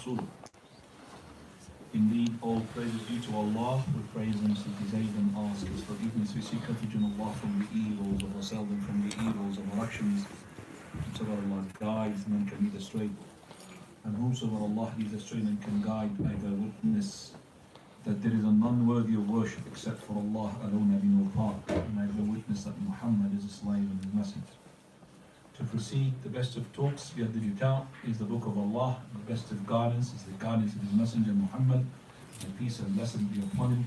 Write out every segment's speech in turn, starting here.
ورسوله. Indeed, all praise is due to Allah. We praise Him, seek His aid and ask His forgiveness. We seek refuge in Allah from the evils of ourselves and from the evils of our actions. Whosoever Allah guides, none can lead astray. And whosoever Allah leads astray, none can guide. I bear witness that there is a none worthy of worship except for Allah alone, having no part. And I bear witness that Muhammad is a slave and His messenger. To proceed, the best of talks, we have the out, is the book of Allah. The best of guidance is the guidance of His messenger Muhammad. May peace and blessing be upon him.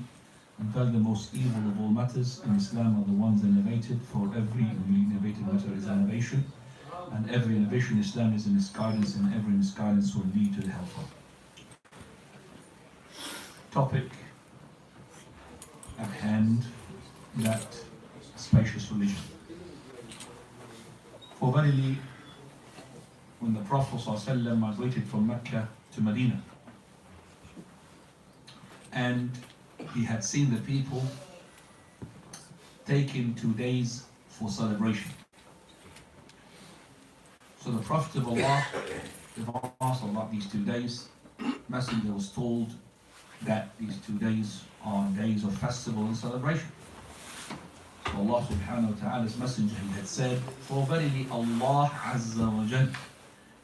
And tell the most evil of all matters in Islam are the ones innovated, for every innovated matter is innovation. And every innovation in Islam is a misguidance, and every misguidance will lead to the hellfire. Topic at hand, that spacious religion. For verily, when the Prophet ﷺ migrated from Mecca to Medina, and he had seen the people taking 2 days for celebration. So the Prophet of Allah asked about these 2 days. Messenger was told that these 2 days are days of festival and celebration. So Allah subhanahu wa ta'ala's messenger, he had said, for verily Allah Azza wa Jal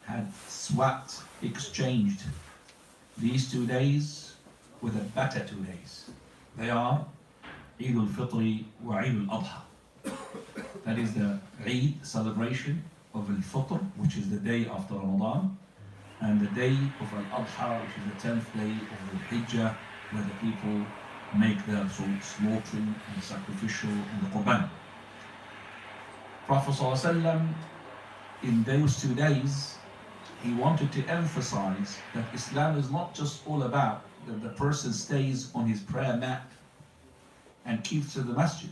had swapped, exchanged these 2 days with a better 2 days. They are Eid al-Fitr wa Eid al-Adha. That is the Eid celebration of al-Fitr, which is the day after Ramadan, and the day of al-Adha, which is the 10th day of the Hijjah, where the people make their slaughtering and sacrificial and the Qurban. Prophet ﷺ, in those 2 days, he wanted to emphasize that Islam is not just all about that the person stays on his prayer mat and keeps to the masjid.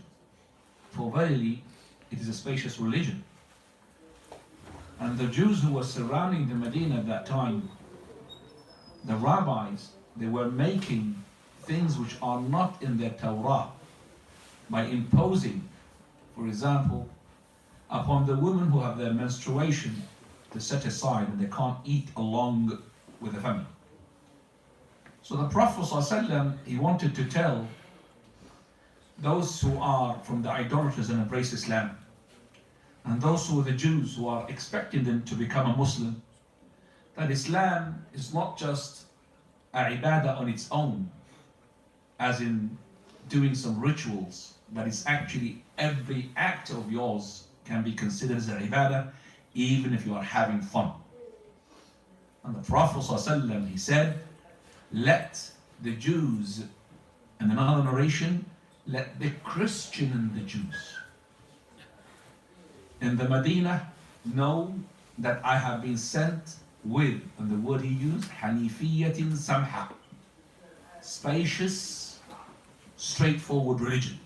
For verily, it is a spacious religion. And the Jews who were surrounding the Medina at that time, the rabbis, they were making things which are not in their Torah by imposing, for example, upon the women who have their menstruation to set aside and they can't eat along with the family. So the Prophet ﷺ, he wanted to tell those who are from the idolaters and embrace Islam, and those who are the Jews who are expecting them to become a Muslim, that Islam is not just a ibadah on its own, as in doing some rituals, but it's actually every act of yours can be considered as an ibadah, even if you are having fun. And the Prophet ﷺ, he said, let the Jews, and another narration, let the Christian and the Jews in the Medina know that I have been sent with, and the word he used, Hanifiyatin Samha, spacious, straightforward religion.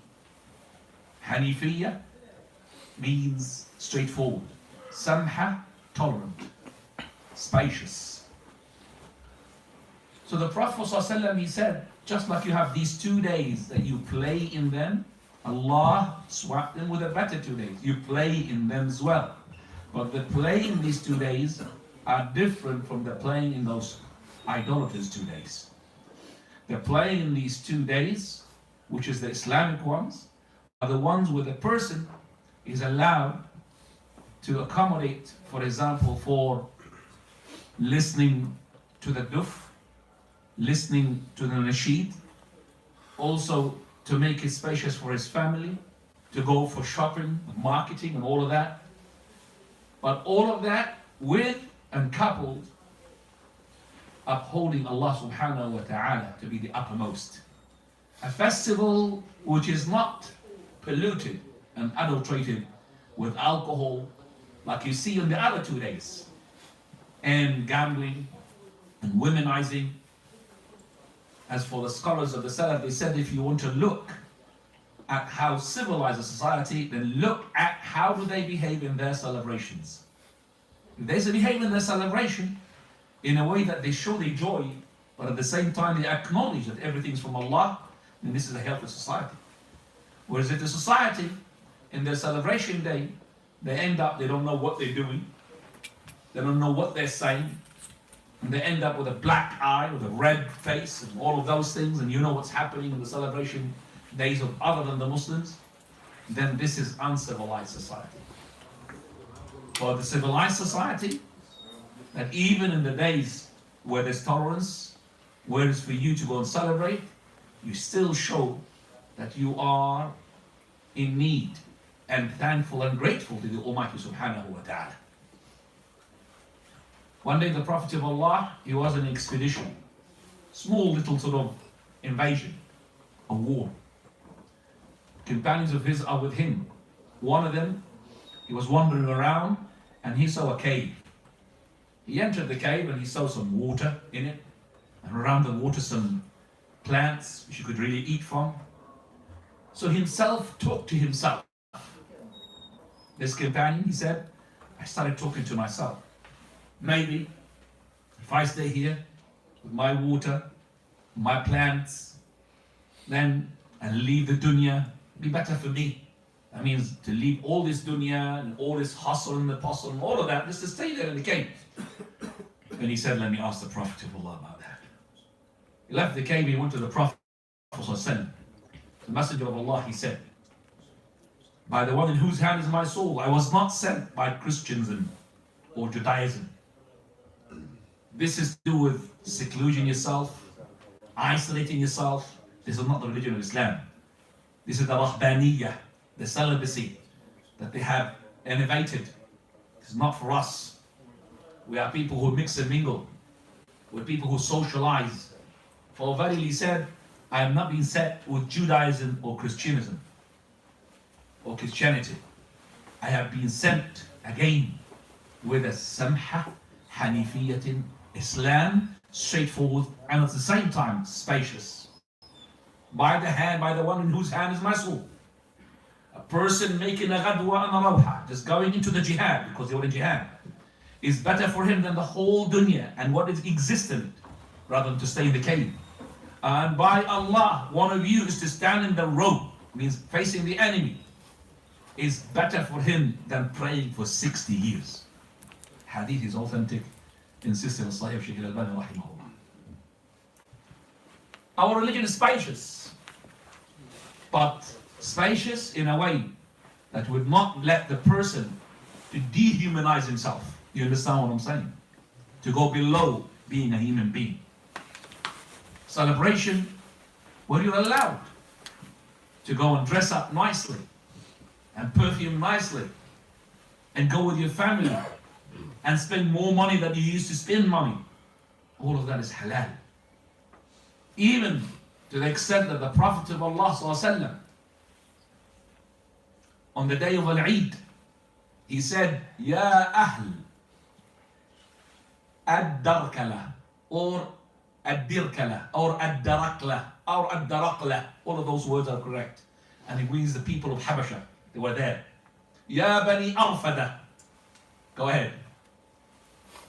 Hanifiyya means straightforward. Samha, tolerant, spacious. So the Prophet ﷺ, he said, just like you have these 2 days that you play in them, Allah swapped them with a better 2 days. You play in them as well. But the play in these 2 days are different from the playing in those idolaters' 2 days. The play in these 2 days, which is the Islamic ones, are the ones where the person is allowed to accommodate, for example, for listening to the duf, listening to the nasheed, also to make it spacious for his family, to go for shopping, marketing and all of that. But all of that with and coupled upholding Allah subhanahu wa ta'ala to be the uppermost. A festival which is not polluted and adulterated with alcohol like you see on the other 2 days, and gambling and womenizing. As for the scholars of the Salaf, they said if you want to look at how civilized a society, then look at how do they behave in their celebrations. If they behave in their celebration in a way that they show their joy, but at the same time they acknowledge that everything's from Allah, then this is a healthy society. Whereas if the society, in their celebration day, they end up, they don't know what they're doing, they don't know what they're saying, and they end up with a black eye, with a red face, and all of those things, and you know what's happening in the celebration days of other than the Muslims, then this is uncivilized society. For the civilized society, that even in the days where there's tolerance, where it's for you to go and celebrate, you still show that you are in need and thankful and grateful to the Almighty Subhanahu wa Ta'ala. One day the Prophet of Allah, he was in an expedition, small little sort of invasion, a war. Companions of his are with him. One of them, he was wandering around and he saw a cave. He entered the cave and he saw some water in it, and around the water some plants which you could really eat from. So himself talked to himself. This companion, he said, I started talking to myself. Maybe if I stay here with my water, my plants, then and leave the dunya, it'd be better for me. That means to leave all this dunya and all this hustle and the bustle and all of that, just to stay there in the cave. And he said, let me ask the Prophet of Allah about that. He left the cave, he went to the Prophet, the Messenger of Allah, he said, by the one in whose hand is my soul, I was not sent by Christians or Judaism. This is to do with secluding yourself, isolating yourself. This is not the religion of Islam. This is the Rahbaniyah, the celibacy that they have innovated. It's not for us. We are people who mix and mingle. We're people who socialize. For verily said, I have not been sent with Judaism or Christianism or Christianity. I have been sent again with a samha, hanifiyatin, Islam, straightforward, and at the same time spacious. By the hand, by the one in whose hand is my soul. A person making a ghadwa and a rawha, just going into the jihad because they were in jihad, is better for him than the whole dunya and what is existent, rather than to stay in the cave. And by Allah, one of you is to stand in the road, means facing the enemy, is better for him than praying for 60 years. Hadith is authentic, insisted on Sahih Shaykh al-Albani rahimahullah. Our religion is spacious, but spacious in a way that would not let the person to dehumanize himself. You understand what I'm saying? To go below being a human being. Celebration, where you're allowed to go and dress up nicely and perfume nicely and go with your family and spend more money than you used to spend money. All of that is halal. Even to the extent that the Prophet of Allah ﷺ, on the day of Al-Eid, he said, Ya Ahl ad-Darkala, or ad-Dirkala, or ad-Darakla, or ad-Darakla. All of those words are correct. And it means the people of Habasha. They were there. Ya Bani Arfada. Go ahead.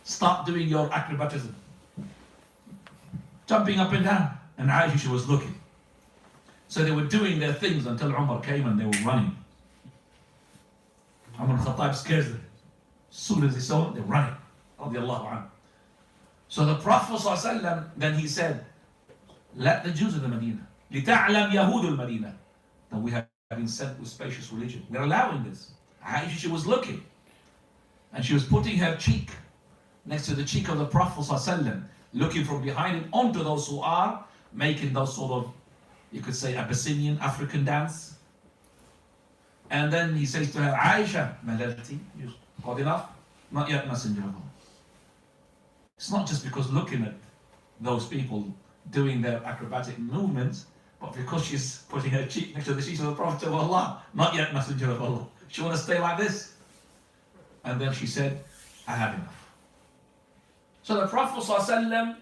Start doing your acrobatism. Jumping up and down. And Aisha was looking. So they were doing their things until Umar came and they were running. Umar al-Khattab scares them. As soon as they saw it, they're running. Radiallahu anhu. So the Prophet ﷺ, then he said, let the Jews of the Medina, لِتَعْلَمْ يَهُودُ الْمَدِينَةِ, that we have been sent with spacious religion. We're allowing this. Aisha, she was looking. And she was putting her cheek next to the cheek of the Prophet ﷺ, looking from behind him onto those who are making those sort of, you could say, Abyssinian African dance. And then he says to her, Aisha, Malalati, you've got enough? Not yet, Messenger of Allah. It's not just because looking at those people doing their acrobatic movements, but because she's putting her cheek next to the cheek of the Prophet of Allah. Not yet, Messenger of Allah. She want to stay like this. And then she said, I have enough. So the Prophet ﷺ,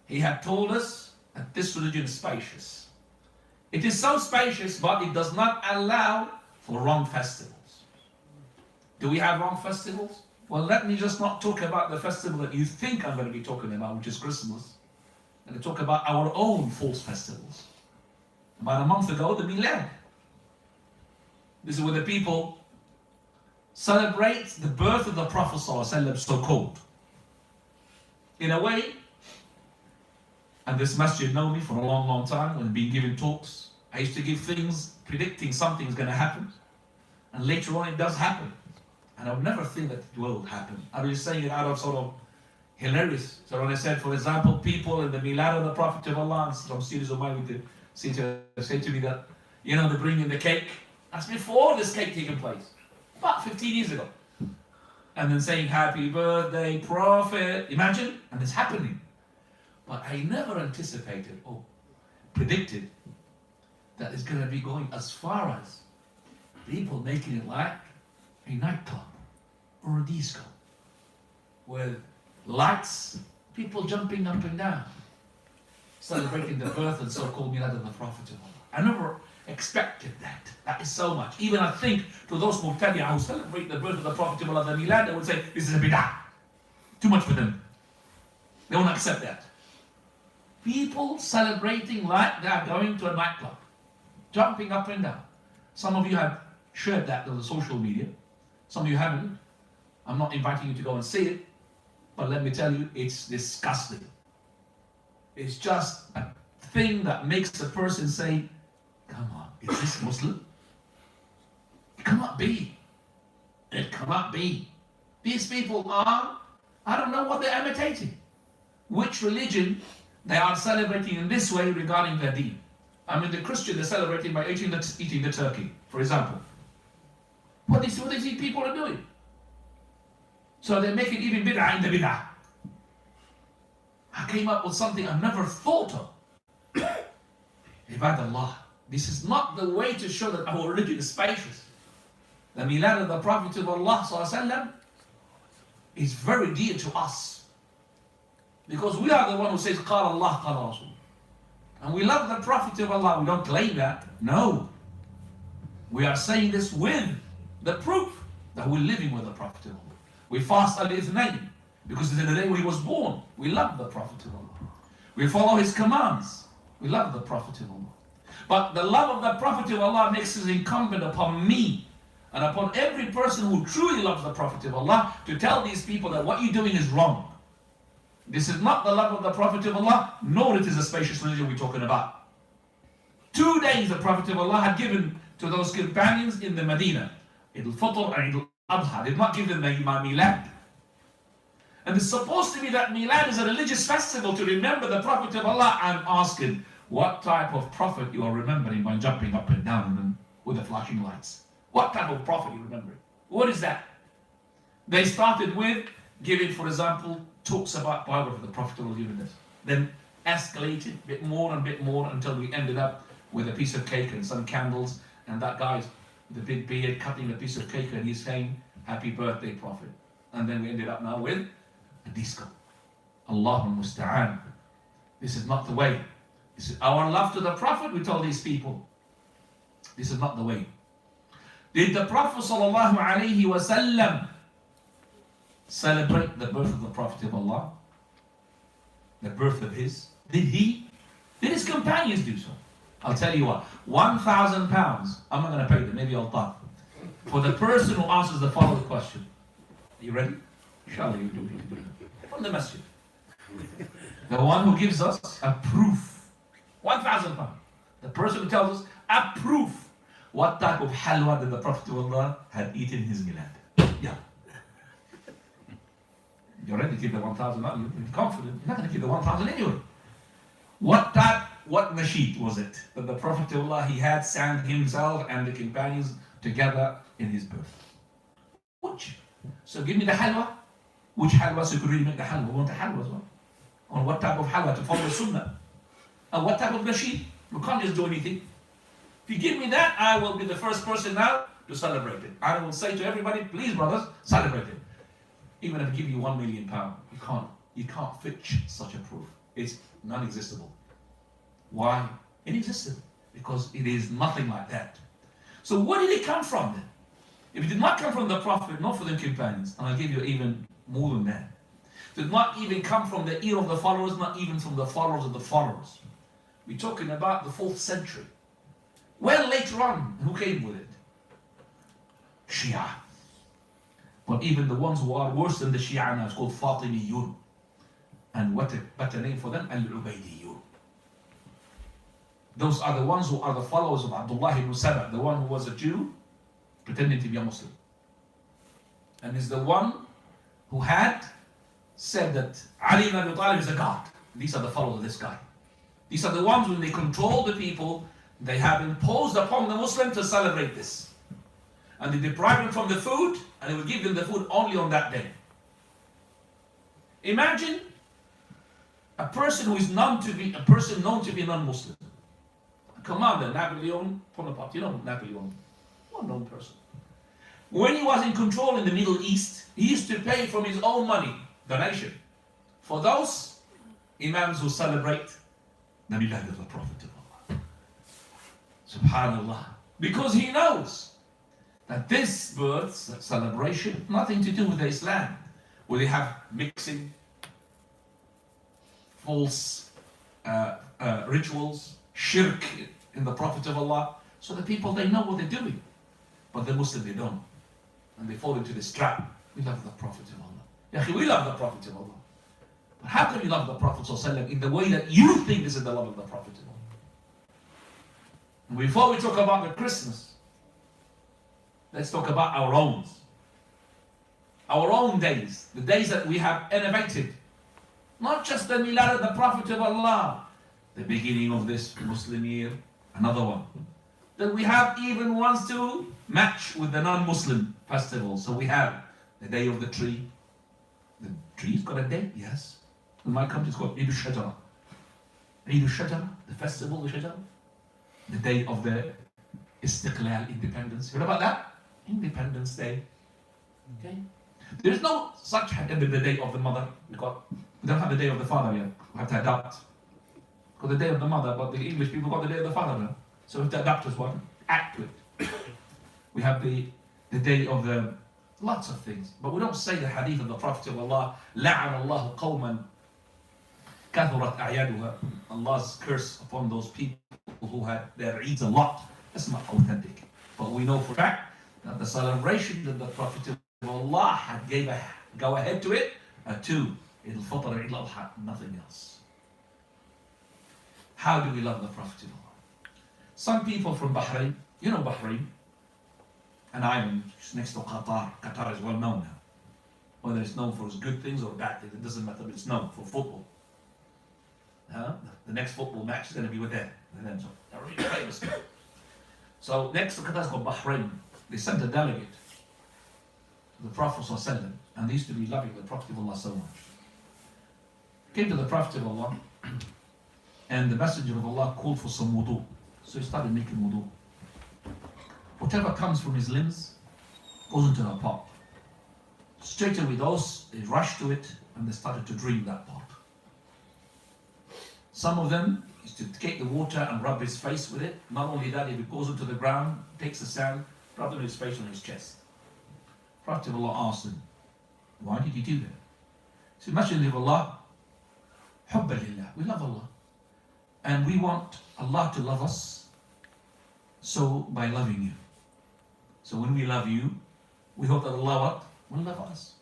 he had told us that this religion is spacious. It is so spacious, but it does not allow for wrong festivals. Do we have wrong festivals? Well, let me just not talk about the festival that you think I'm going to be talking about, which is Christmas. I'm going to talk about our own false festivals. About a month ago, the Milad. This is where the people celebrate the birth of the Prophet ﷺ, so called. in a way, and this masjid know me for a long, long time when I've been giving talks. I used to give things predicting something's going to happen, and later on it does happen. And I would never think that it will happen. I was saying it out of sort of hilarious. So when I said, for example, people in the Milad of the Prophet of Allah, and some students of mine would say to me that, you know, they bring in the cake. That's before this cake taking place, about 15 years ago. And then saying, happy birthday, Prophet. Imagine, and it's happening. But I never anticipated or predicted that it's going to be going as far as people making it like a nightclub or a disco with lights, people jumping up and down, celebrating the birth and so-called Milad of the Prophet of Allah. I never expected that. That is so much. Even I think to those Mubtadi'ah who celebrate the birth of the Prophet of Allah, the Milad, they would say, this is a bid'ah. Too much for them. They won't accept that. People celebrating like they are going to a nightclub, jumping up and down. Some of you have shared that on the social media. Some of you haven't. I'm not inviting you to go and see it, but let me tell you, it's disgusting. It's just a thing that makes a person say, come on, is this Muslim? It cannot be. It cannot be. These people are, I don't know what they're imitating. Which religion they are celebrating in this way regarding their deen. I mean, the Christian, they're celebrating by eating the turkey, for example. What these people are doing. So they make it even bid'ah in the bid'ah. I came up with something I never thought of. Ibadallah. This is not the way to show that our religion is spacious. The Milad of the Prophet of Allah ﷺ is very dear to us. Because we are the one who says, Qala Allah, Qala Rasul. And we love the Prophet of Allah. We don't claim that. No. We are saying this with the proof that we're living with the Prophet of Allah. We fast al-Thanee because it's the day when he was born. We love the Prophet of Allah. We follow his commands. We love the Prophet of Allah. But the love of the Prophet of Allah makes it incumbent upon me and upon every person who truly loves the Prophet of Allah to tell these people that what you're doing is wrong. This is not the love of the Prophet of Allah, nor it is a spacious religion we're talking about. 2 days the Prophet of Allah had given to those companions in the Medina, al-Fitr and al-Adha. Did not give them the Milad. And it's supposed to be that Milad is a religious festival to remember the Prophet of Allah. I'm asking, what type of Prophet you are remembering by jumping up and down with the flashing lights? What type of Prophet you remembering? What is that? They started with giving, for example, talks about biography of the Prophet of Allah, then escalated a bit more until we ended up with a piece of cake and some candles, and that guy's with the big beard cutting a piece of cake and he's saying, happy birthday, Prophet. And then we ended up now with a disco. Allahul Musta'an. This is not the way. This is our love to the Prophet, we told these people. This is not the way. Did the Prophet sallallahu alaihi wasallam celebrate the birth of the Prophet of Allah? The birth of his? Did he? Did his companions do so? I'll tell you what, £1,000, I'm not going to pay them, maybe I'll talk. For the person who answers the following question. Are you ready? Inshallah you do. From the masjid. The one who gives us a proof. £1,000. The person who tells us a proof. What type of halwa did the Prophet of Allah had eaten his milad? Yeah. You're ready to give the 1,000 out. You're confident. You're not going to give the 1,000 anyway. What nasheed was it that the Prophet of Allah he had sang himself and the companions together in his birth? Which? So give me the halwa. Which halwa? So you could really make the halwa. We want the halwa as well. On what type of halwa to follow the sunnah? And what type of nasheed? We can't just do anything. If you give me that, I will be the first person now to celebrate it. I will say to everybody, please brothers, celebrate it. Even if I give you £1 million, you can't fetch such a proof. It's non-existable. Why? Inexistent. Because it is nothing like that. So where did it come from then? If it did not come from the Prophet, not for the companions, and I'll give you even more than that. It did not even come from the ear of the followers, not even from the followers of the followers. We're talking about the 4th century. Well, later on, who came with it? Shia. But even the ones who are worse than the Shia now, it's called Fatimiyun. what a better name for them? Al-Ubaydiyun. Those are the ones who are the followers of Abdullah ibn Saba, the one who was a Jew pretending to be a Muslim. And is the one who had said that Ali ibn Abi Talib is a god. These are the followers of this guy. These are the ones when they control the people, they have imposed upon the Muslim to celebrate this. And they deprive them from the food, and they will give them the food only on that day. Imagine a person who is known to be a non-Muslim. A commander, Napoleon Bonaparte. You know Napoleon, well-known person. When he was in control in the Middle East, he used to pay from his own money, donation, for those imams who celebrate the milad of the Prophet of Allah. Subhanallah. Because he knows that this birth celebration, nothing to do with Islam, where they have mixing, false rituals, shirk in the Prophet of Allah. So the people, they know what they're doing. But the Muslim, they don't. And they fall into this trap. We love the Prophet of Allah. We love the Prophet of Allah. But how can you love the Prophet ﷺ in the way that you think this is the love of the Prophet of Allah? And before we talk about the Christmas, let's talk about our own. Our own days, the days that we have innovated. Not just the milad of the Prophet of Allah, the beginning of this Muslim year, another one. That we have even ones to match with the non-Muslim festivals. So we have the day of the tree. The tree's got a day, yes. In my country it's called Eid al-Shajara. Eid al-Shajara, the festival of Shajara. The day of the Istiqlal, independence. You heard about that? Independence Day. Okay? There is no such the day of the mother. We don't have the day of the father yet. We have to adapt. Got the day of the mother, but the English people got the day of the father now. So we have to adapt as well. Act to it. We have the day of the lots of things. But we don't say the hadith of the Prophet of Allah, لَعَنَ اللَّهُ قَوْمًا كَثُرَتْ أَعْيَادُهَا. Allah's curse upon those people who had their Eids a lot. That's not authentic. But we know for a fact that the celebration that the Prophet of Allah had gave a go ahead to it, to Eid al-Fitr and Eid al-Adha, nothing else. How do we love the Prophet of Allah? Some people from Bahrain, you know Bahrain, an island next to Qatar. Qatar is well known now. Whether it's known for its good things or bad things, it doesn't matter, but it's known for football. The next football match is going to be with them. So they're really famous. So next to Qatar is called Bahrain. They sent a delegate to the Prophet ﷺ, and they used to be loving the Prophet of Allah so much. Came to the Prophet of Allah, and the Messenger of Allah called for some wudhu. So he started making wudhu. Whatever comes from his limbs goes into the pot. Straight away they rushed to it and they started to drink that pot. Some of them used to take the water and rub his face with it. Not only that, if it goes into the ground, takes the sand, rub it on his face, on his chest. Prophet of Allah asked him, why did you do that? He said, Messenger of Allah, hubba lillah, we love Allah. And we want Allah to love us, so by loving you. So when we love you, we hope that Allah will love us.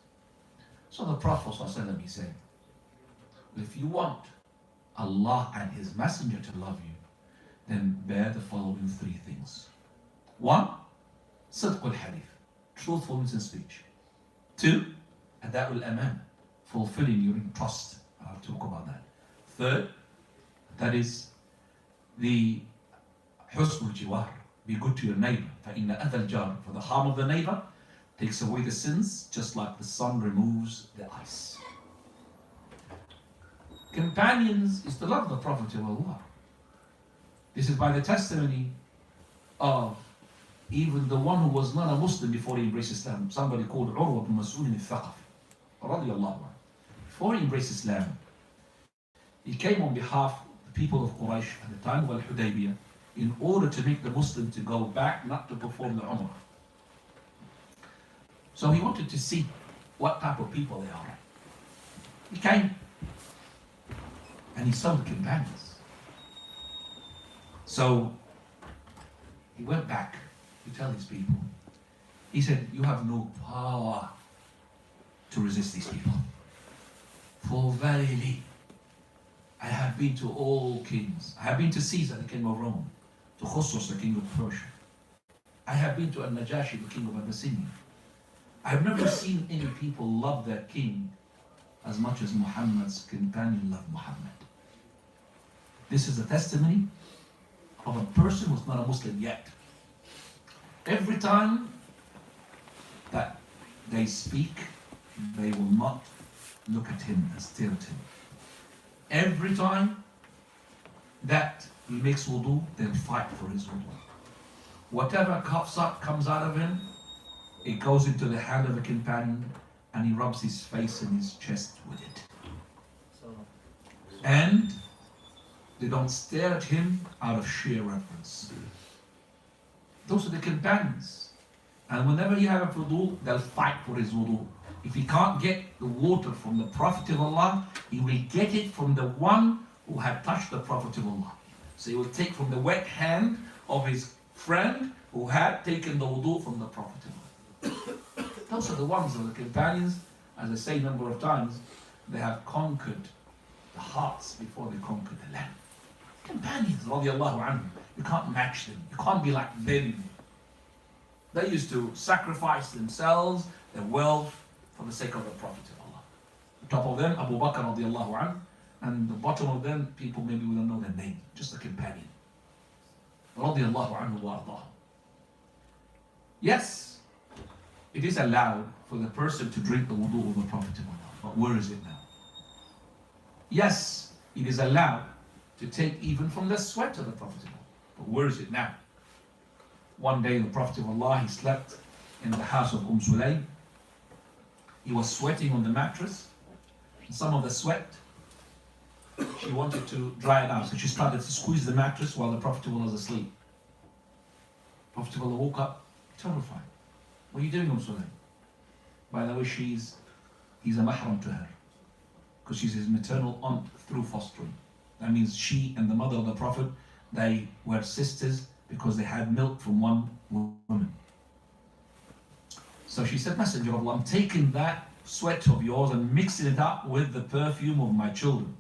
So the Prophet ﷺ, he said, if you want Allah and His Messenger to love you, then bear the following three things. One, sidq al-hadith, truthfulness in speech. Two, ada' al-aman, fulfilling your trust. I'll talk about that. Third, that is the husn al-jiwar, be good to your neighbor. فَإِنَّ أَذَى الْجَارِ, for the harm of the neighbor takes away the sins, just like the sun removes the ice. Companions is to love the Prophet of Allah. This is by the testimony of even the one who was not a Muslim before he embraced Islam. Somebody called Urwa ibn Mas'ud al-Thaqafi, radiyallahu anhu. Before he embraced Islam, he came on behalf of the people of Quraysh at the time of al-Hudaybiyah in order to make the Muslim to go back, not to perform the Umrah. So he wanted to see what type of people they are. He came and he saw the companions. So he went back to tell his people. He said, you have no power to resist these people. For verily, I have been to all kings. I have been to Caesar, the king of Rome, to Khosros, the king of Persia. I have been to al-Najashi, the king of Abyssinia. I have never seen any people love their king as much as Muhammad's companion loved Muhammad. This is a testimony of a person who's not a Muslim yet. Every time that they speak, they will not look at him and stare at him. Every time that he makes wudu, they'll fight for his wudu. Whatever coughs up comes out of him, it goes into the hand of a companion and he rubs his face and his chest with it. And they don't stare at him out of sheer reverence. Those are the companions. And whenever you have a wudu, they'll fight for his wudu. If he can't get the water from the Prophet of Allah, he will get it from the one who had touched the Prophet of Allah. So he will take from the wet hand of his friend who had taken the wudu from the Prophet of Allah. Those are the ones of the companions. As I say a number of times, they have conquered the hearts before they conquered the land. Companions, radiallahu anhum, you can't match them. You can't be like them. They used to sacrifice themselves, their wealth, for the sake of the Prophet of Allah. The top of them, Abu Bakr radiallahu anhu, and the bottom of them, people maybe we don't know their name, just a companion. Radiallahu anhu wa ardahu. Yes, it is allowed for the person to drink the wudu of the Prophet of Allah, but where is it now? Yes, it is allowed to take even from the sweat of the Prophet of Allah, but where is it now? One day the Prophet of Allah, he slept in the house of Sulaym. He was sweating on the mattress. And some of the sweat, she wanted to dry it out. So she started to squeeze the mattress while the Prophet of Allah was asleep. Prophet of Allah woke up terrified. What are you doing, Sulaym? By the way, he's a mahram to her, because she's his maternal aunt through fostering. That means she and the mother of the Prophet, they were sisters because they had milk from one woman. So she said, Messenger of Allah, I'm taking that sweat of yours and mixing it up with the perfume of my children.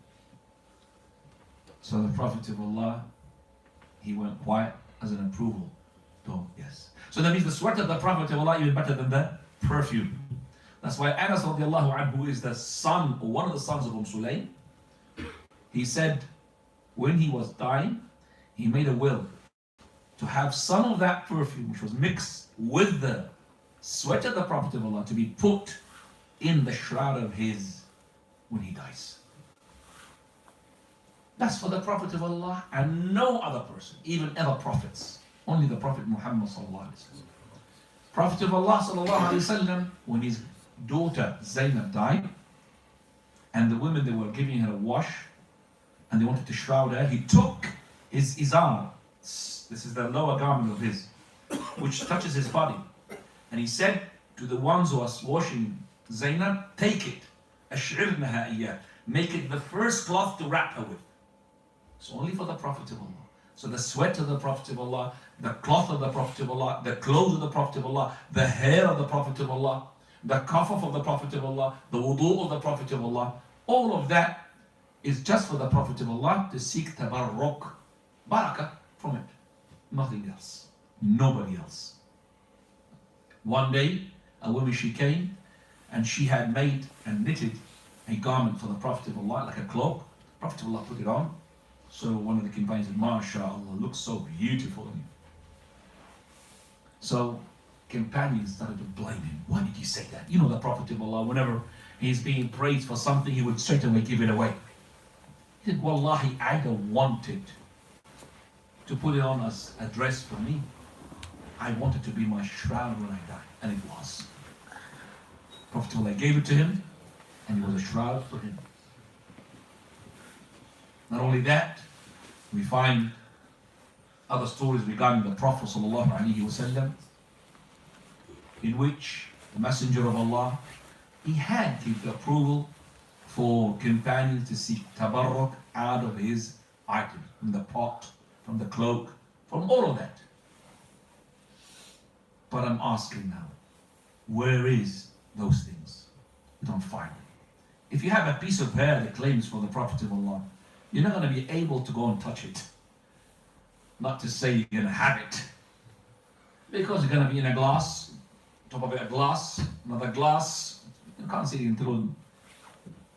So the Prophet of Allah, he went quiet as an approval. Oh, yes. So that means the sweat of the Prophet of Allah is even better than the perfume. That's why Anas radiallahu anhu is the son, or one of the sons of Sulaym. He said, when he was dying, he made a will to have some of that perfume, which was mixed with the sweat of the Prophet of Allah, to be put in the shroud of his when he dies. That's for the Prophet of Allah and no other person, even other prophets. Only the Prophet Muhammad sallallahu alaihi wasallam. Prophet of Allah sallallahu alaihi wasallam, when his daughter Zainab died, and the women, they were giving her a wash, and they wanted to shroud her, he took his izar, this is the lower garment of his, which touches his body, and he said to the ones who are washing Zainab, take it, ash'irnaha iyyah, make it the first cloth to wrap her with. It's only for the Prophet of Allah. So the sweat of the Prophet of Allah, the cloth of the Prophet of Allah, the clothes of the Prophet of Allah, the hair of the Prophet of Allah, the kafaf of the Prophet of Allah, the wudu of the Prophet of Allah, all of that is just for the Prophet of Allah to seek tabarruk, barakah from it. Nothing else. Nobody else. One day, a woman, she came and she had made and knitted a garment for the Prophet of Allah, like a cloak. The Prophet of Allah put it on. So one of the companions said, MashaAllah, looks so beautiful on you. So companions started to blame him. Why did you say that? You know the Prophet of Allah, whenever he's being praised for something, he would straight away give it away. He said, Wallahi, I don't want it to put it on as a dress for me. I want it to be my shroud when I die. And it was. Prophet of Allah gave it to him, and it was a shroud for him. Not only that, we find other stories regarding the Prophet ﷺ, in which the Messenger of Allah, he had given approval for companions to seek tabarruk out of his item, from the pot, from the cloak, from all of that. But I'm asking now, where is those things? We don't find them. If you have a piece of hair that claims for the Prophet of Allah, you're not going to be able to go and touch it. Not to say you're going to have it. Because you're going to be in a glass, top of it a glass, another glass. You can't see it through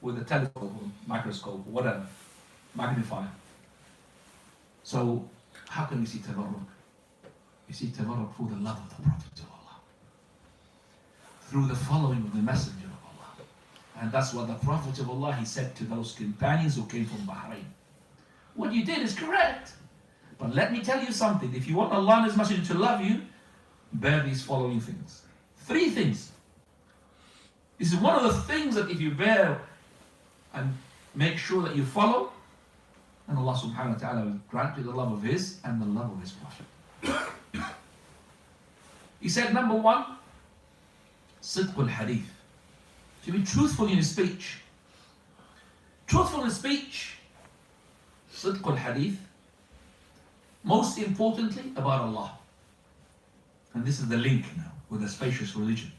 with a telescope or microscope or whatever, magnifier. So how can you see tabarruk? You see tabarruk through the love of the Prophet of Allah, through the following of the Messenger of Allah. And that's what the Prophet of Allah, he said to those companions who came from Bahrain. What you did is correct. But let me tell you something. If you want Allah and His Messenger to love you, bear these following things. 3 things. This is one of the things that if you bear and make sure that you follow, and Allah subhanahu wa ta'ala will grant you the love of His and the love of His Prophet. He said, number 1, sidq al-hadith. To be truthful in your speech. Truthful in speech, sidq al-hadith. Most importantly, about Allah. And this is the link now with the spacious religion.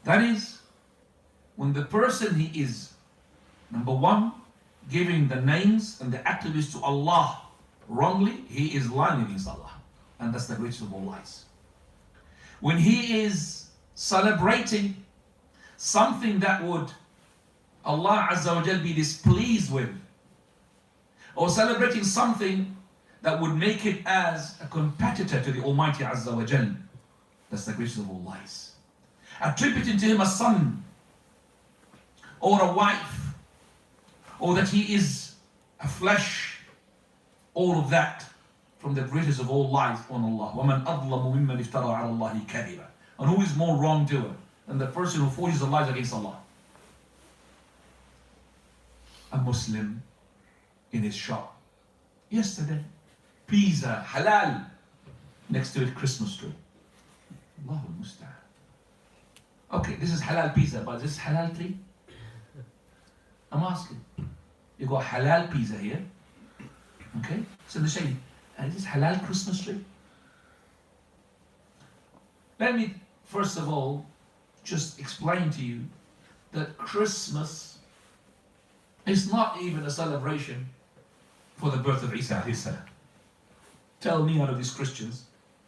That is, when the person he is, number 1, giving the names and the attributes to Allah wrongly, he is lying against Allah. And that's the greatest of all lies. When he is celebrating something that would Allah Azza wa Jal be displeased with, or celebrating something that would make it as a competitor to the Almighty Azza wa Jal, that's the greatest of all lies. Attributing to him a son, or a wife, or that he is a flesh, all of that from the greatest of all lies on Allah. وَمَنْ أَظْلَمُ مِمَّنِ افْتَرَى عَلَى اللَّهِ كَذِبًا. And who is more wrongdoer than the person who forges the lies against Allah? A Muslim in his shop yesterday, pizza, halal, next to it Christmas tree. Allahu musta'an. Okay, this is halal pizza, but is this halal tree? I'm asking. You got halal pizza here, okay? So the shade, and is this halal Christmas tree? Let me first of all just explain to you that Christmas is not even a celebration for the birth of Isa alayhi salam. Tell me out of these Christians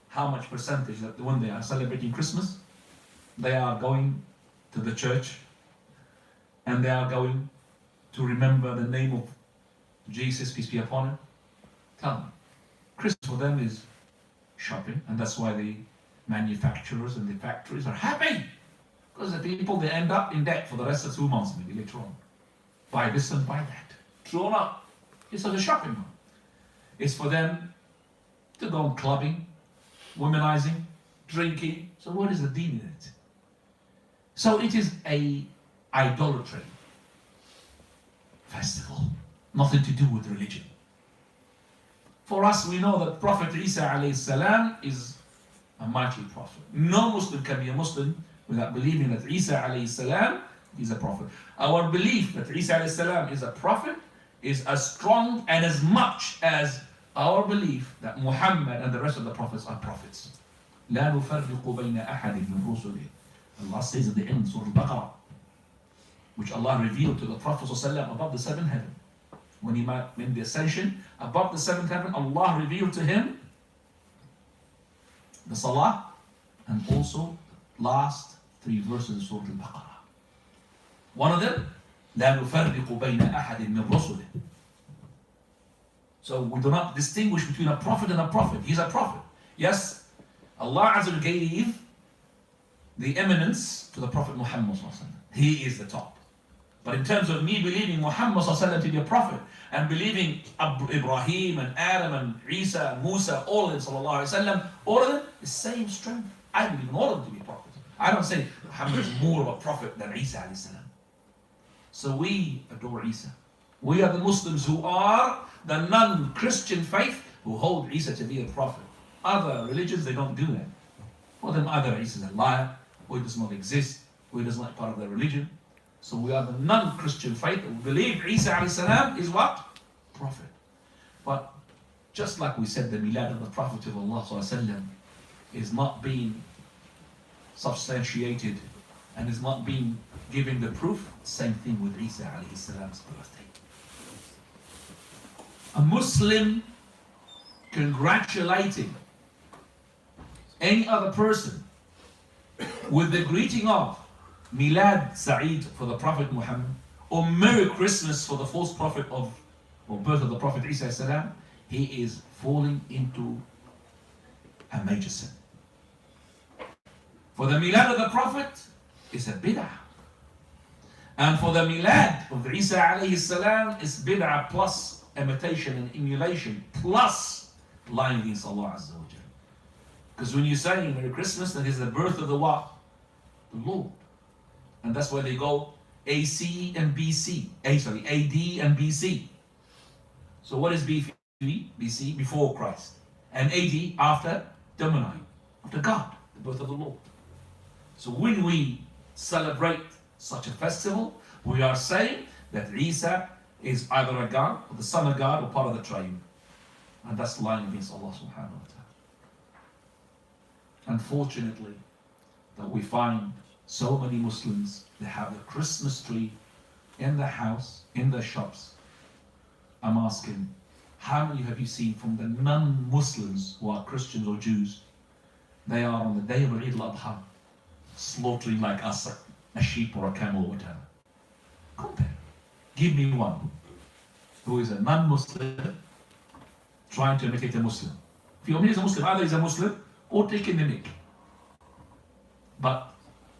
how much percentage that when they are celebrating Christmas, they are going to the church and they are going to remember the name of Jesus, peace be upon him. Tell me. Christmas for them is shopping, and that's why the manufacturers and the factories are happy, because the people, they end up in debt for the rest of 2 months maybe later on. Buy this and buy that. True or not? It's a shopping mall. It's for them to go on clubbing, womanizing, drinking. So what is the deen in it? So it is a idolatry festival, nothing to do with religion. For us, we know that Prophet Isa alayhi salam is a mighty prophet. No Muslim can be a Muslim without believing that Isa alayhi salam is a prophet. Our belief that Isa alayhi salam is a prophet is as strong and as much as our belief that Muhammad and the rest of the prophets are prophets. لا نفرق بين أحد من رسله. Allah says at the end of Surah al-Baqarah, which Allah revealed to the Prophet ﷺ above the 7th heaven. When he made the ascension above the 7th heaven, Allah revealed to him the Salah and also last 3 verses of Surah al-Baqarah. One of them, لا نفرق بين أحد من رسله. So we do not distinguish between a prophet and a prophet. He's a prophet. Yes, Allah Azza wa Jalla gave the eminence to the Prophet Muhammad ﷺ. He is the top. But in terms of me believing Muhammad ﷺ to be a prophet and believing Ibrahim and Adam and Isa and Musa, all of them sallallahu alaihi wasallam, all of them the same strength. I believe in all of them to be prophets. I don't say Muhammad is more of a prophet than Isa alayhi salam. So we adore Isa. We are the Muslims who are the non-Christian faith who hold Isa to be a prophet. Other religions, they don't do that. For them, either Isa is a liar, or he does not exist, or he does not part of their religion. So we are the non-Christian faith who believe Isa alayhi salam is what? Prophet. But just like we said, the milad of the Prophet of Allah sallallahu is not being substantiated and is not being given the proof. Same thing with Isa alayhi salam's birthday. a Muslim congratulating any other person with the greeting of Milad Sa'id for the Prophet Muhammad, or Merry Christmas for the false prophet of, or birth of the Prophet Isa salam, he is falling into a major sin. For the Milad of the Prophet, it's a bid'ah. And for the Milad of Isa alayhi salam, it's bid'ah plus imitation and emulation plus lying against Allah Azza wa Jalla. Because when you say Merry Christmas, that is the birth of the what? The Lord. And that's where they go AC and BC. AD and BC. So what is BC? Before Christ. And AD after Domini, after God, the birth of the Lord. So when we celebrate such a festival, we are saying that Isa is either a God, or the son of God, or part of the triune. And that's lying against Allah subhanahu wa ta'ala. Unfortunately, that we find so many Muslims, they have the Christmas tree in their house, in their shops. I'm asking, how many have you seen from the non-Muslims who are Christians or Jews? They are on the day of Eid al-Adha, slaughtering like us, a sheep or a camel or whatever. Compare. Give me one who is a non-Muslim trying to imitate a Muslim. If you is a Muslim, either he's a Muslim or taking the mick. But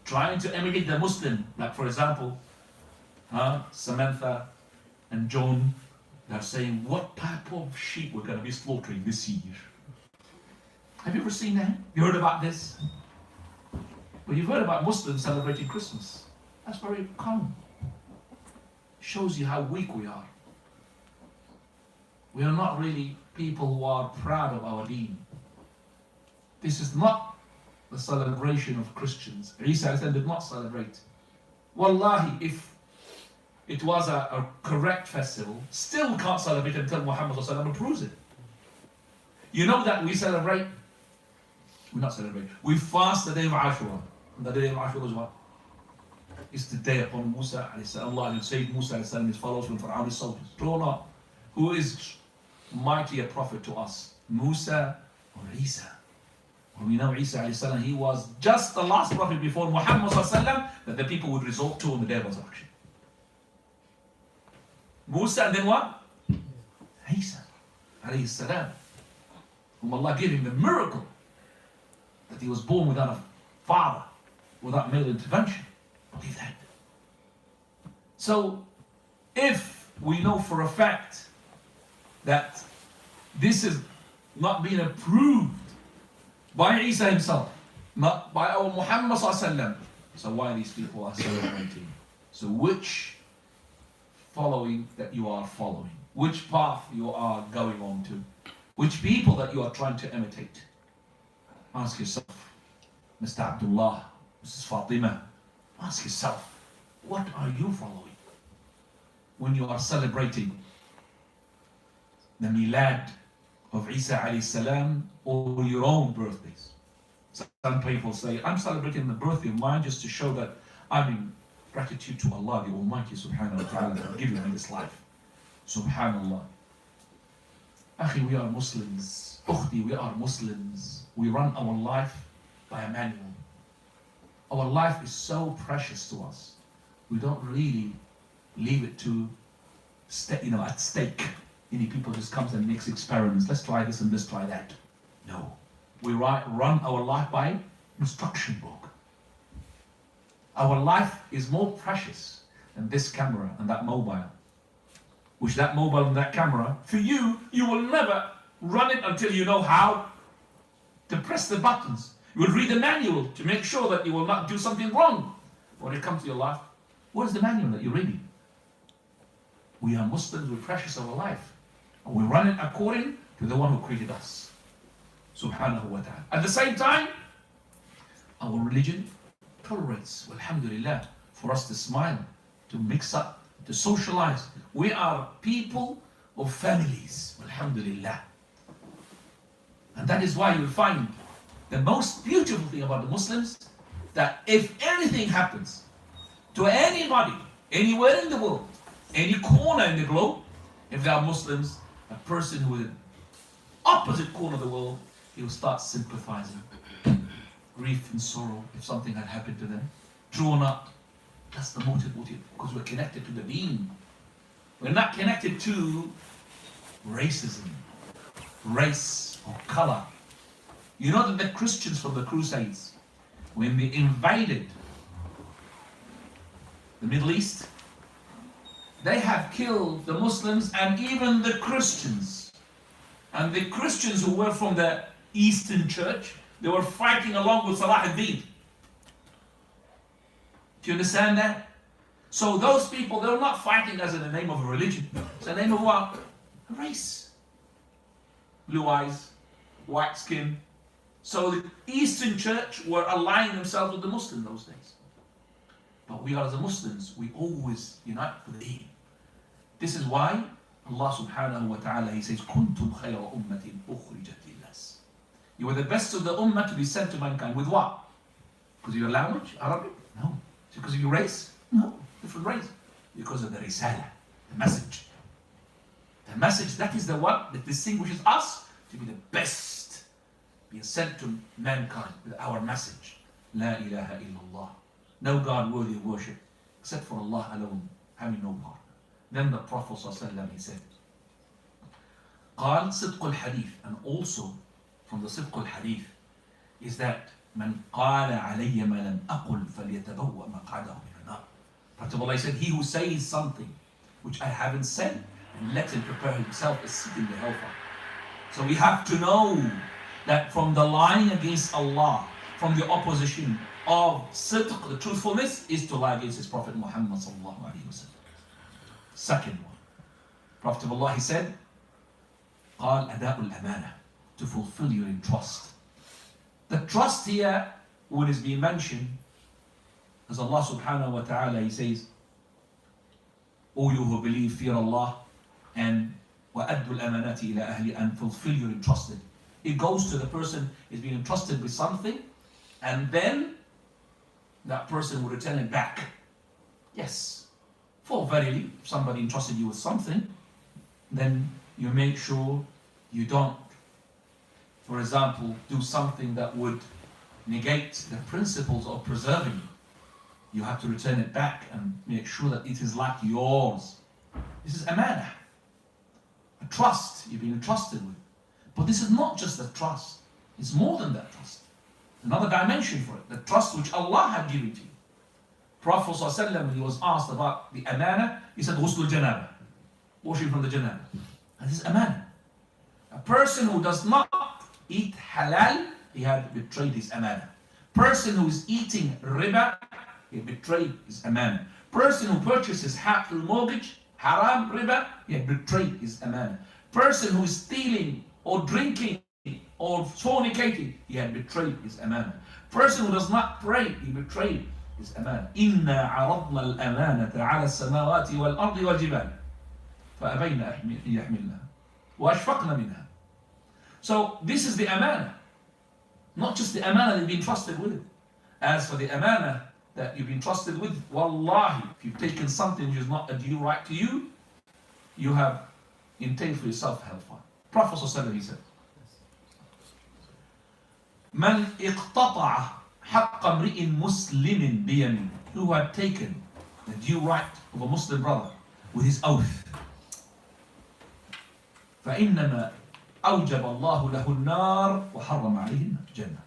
trying to imitate the Muslim, like for example, Samantha and John, they're saying, what type of sheep we're going to be slaughtering this year? Have you ever seen that? You heard about this? Well, you've heard about Muslims celebrating Christmas. That's very common. Shows you how weak we are. We are not really people who are proud of our deen. This is not the celebration of Christians. Isa did not celebrate. Wallahi, if it was a correct festival, still we can't celebrate until Muhammad approves it. You know that we celebrate? We not celebrate. We fast the day of Ashura. And the day of Ashura is what? It's the day upon Musa alayhi salam. Allah saved Musa alayhi salam, his followers from Fir'aun's soldiers. True or not? Who is mightier prophet to us? Musa or Isa? Well, we know Isa alayhi salam, he was just the last prophet before Muhammad sallam that the people would resort to on the day of resurrection. Musa and then what? Isa alayhi salam, whom Allah gave him the miracle that he was born without a father, without male intervention. Believe that. So, if we know for a fact that this is not being approved by Isa himself, not by our Muhammad sallallahu, so why these people are celebrating? So which following that you are following? Which path you are going on to? Which people that you are trying to imitate? Ask yourself, Mr. Abdullah, Mrs. Fatima, ask yourself, what are you following when you are celebrating the Milad of Isa alayhi salam or your own birthdays? Some people say, I'm celebrating the birthday of mine just to show that I'm in gratitude to Allah the Almighty subhanahu wa ta'ala for giving me this life. Subhanallah. Akhi, we are Muslims. Ukhti, we are Muslims. We run our life by a manual. Our life is so precious to us. We don't really leave it to at stake. Any people just comes and makes experiments. Let's try this and let's try that. No. We run our life by instruction book. Our life is more precious than this camera and that mobile. Which that mobile and that camera, for you, you will never run it until you know how to press the buttons. You will read the manual to make sure that you will not do something wrong. When it comes to your life, what is the manual that you're reading? We are Muslims, we're precious of our life. And we run it according to the one who created us. Subhanahu wa ta'ala. At the same time, our religion tolerates, alhamdulillah, for us to smile, to mix up, to socialize. We are people of families, alhamdulillah. And that is why you will find the most beautiful thing about the Muslims, that if anything happens to anybody, anywhere in the world, any corner in the globe, if they are Muslims, a person who is in the opposite corner of the world, he will start sympathizing. Grief and sorrow if something had happened to them. Drawn up. That's the motive, because we're connected to the Deen. We're not connected to racism, race or color. You know that the Christians from the Crusades, when they invaded the Middle East, they have killed the Muslims and even the Christians. And the Christians who were from the Eastern Church, they were fighting along with Salah ad-Din. Do you understand that? So those people, they were not fighting as in the name of a religion. It's the name of what? A race. Blue eyes, white skin. So the Eastern Church were aligning themselves with the Muslims those days. But we are, as Muslims, we always unite for the Deen. This is why Allah subhanahu wa ta'ala, He says, كُنْتُمْ خَيْرَ أُمَّةٍ أُخْرِجَتْ لِلنَّاسِ. You are the best of the ummah to be sent to mankind. With what? Because of your language, Arabic? No. Because of your race? No. Different race. Because of the risala, the message. The message, that is the one that distinguishes us to be the best, being sent to mankind with our message. La ilaha illallah. No God worthy of worship except for Allah alone, having no partner. Then the Prophet ﷺ, he said, قال صدق الحديث, and also from the صدق الحديث is that من قال علي ما لم أقل فليتبوأ مقعده من النار. Prophet Allah said, he who says something which I haven't said, and let him prepare himself a seat in the hellfire. So we have to know that from the lying against Allah, from the opposition of sidq, the truthfulness, is to lie against his Prophet Muhammad sallallahu alaihi wasallam. Second one, Prophet of Allah, he said, قال أداء الأمانة, to fulfill your entrust. The trust here, when it's being mentioned, as Allah subhanahu wa ta'ala, He says, O you who believe, fear Allah, and وَأَدُّوا الْأَمَانَاتِ إِلَىٰ أَهْلِ, and fulfill your entrusted. It goes to the person is being entrusted with something, and then that person will return it back. Yes. For verily, if somebody entrusted you with something, then you make sure you don't, for example, do something that would negate the principles of preserving you. You have to return it back and make sure that it is like yours. This is amana, a trust you've been entrusted with. But this is not just a trust, it's more than that trust. Another dimension for it, the trust which Allah had given to you. Prophet ﷺ, when he was asked about the amana, he said, Ghusl al-Janaba, washing from the janaba. And this is amana. A person who does not eat halal, he had betrayed his amana. Person who is eating riba, he had betrayed his amana. Person who purchases through mortgage, haram, riba, he had betrayed his amana. Person who is stealing or drinking or fornicating, he had betrayed his amana. Person who does not pray, he betrayed his amana. إِنَّا عَرَضْنَا الْأَمَانَةَ عَلَى السَّمَاوَاتِ وَالْأَرْضِ وَالْجِبَالِ فَأَبَيْنَ أَنْ يَحْمِلْنَهَا وَأَشْفَقْنَ مِنْهَا. So this is the amana. Not just the amana that you've been trusted with. As for the amana that you've been trusted with, wallahi, if you've taken something which is not a due right to you, you have entailed for yourself hellfire. Prophet ﷺ, he said, من اقتطع حق امرئ مسلم بيمين, who had taken the due right of a Muslim brother with his oath, فإنما أوجب الله له النار وحرم عليه الجنة.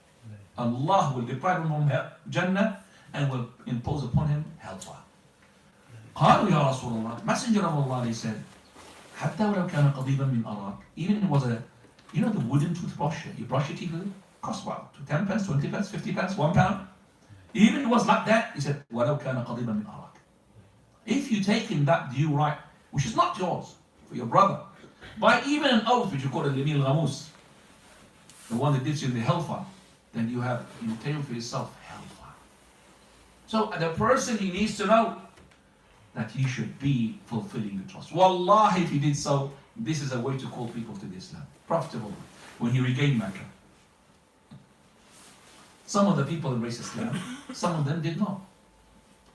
Allah will deprive him from Jannah and will impose upon him hellfire. قالوا يا رسول الله, Messenger of Allah, they said, حتى ولو كان قضيبا من أراك, even if it was a, you know, the wooden toothbrush, you brush your teeth with it, cost what? 10 pence, 20 pence, 50 pence, £1. Even if it was like that, he said, ولو كان قضيبا من أراك. If you take in that due right, which is not yours, for your brother, by even an oath, which you call al-Yamin al-Ghamus, the one that gives you the hellfire, then you have entailed for yourself hellfire. So the person, he needs to know that he should be fulfilling the trust. Wallahi, if he did so, this is a way to call people to Islam. Profitable. When he regained Mecca, some of the people embraced Islam, some of them did not.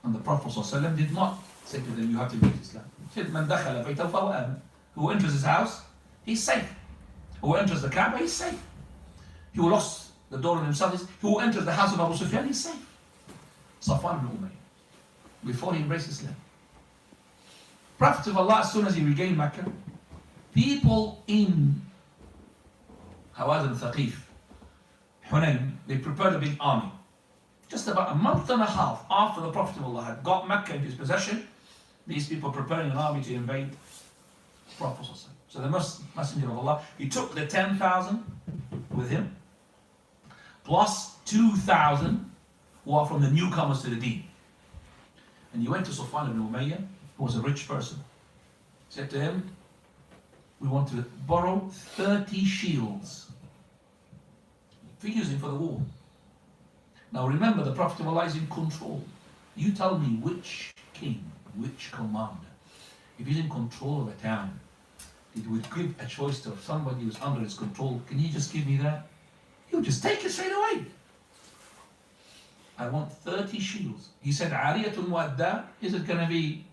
And the Prophet ﷺ did not say to them, you have to embrace Islam. He said, من دخل بيته فهو آمن. Who enters his house, he's safe. Who enters the Kaaba, he's safe. He who lost the door on himself, who enters the house of Abu Sufyan, he's safe. Safwan ibn Umayyah, before he embraced Islam. Prophet of Allah, as soon as he regained Mecca, people in Hawazin Thaqif, Hunayn, they prepared a big army. Just about a month and a half after the Prophet of Allah had got Mecca into his possession, these people preparing an army to invade the Prophet. So the Messenger of Allah, he took the 10,000 with him, plus 2,000 who are from the newcomers to the Deen. And he went to Safwan ibn Umayyah, who was a rich person. He said to him, we want to borrow 30 shields for using for the war. Now remember, the Prophet of Allah is in control. You tell me which king, which commander, if he's in control of a town, it would give a choice to somebody who's under his control, can you just give me that? He would just take it straight away. I want 30 shields. He said, Ariyatul Mu'adda, is it going to be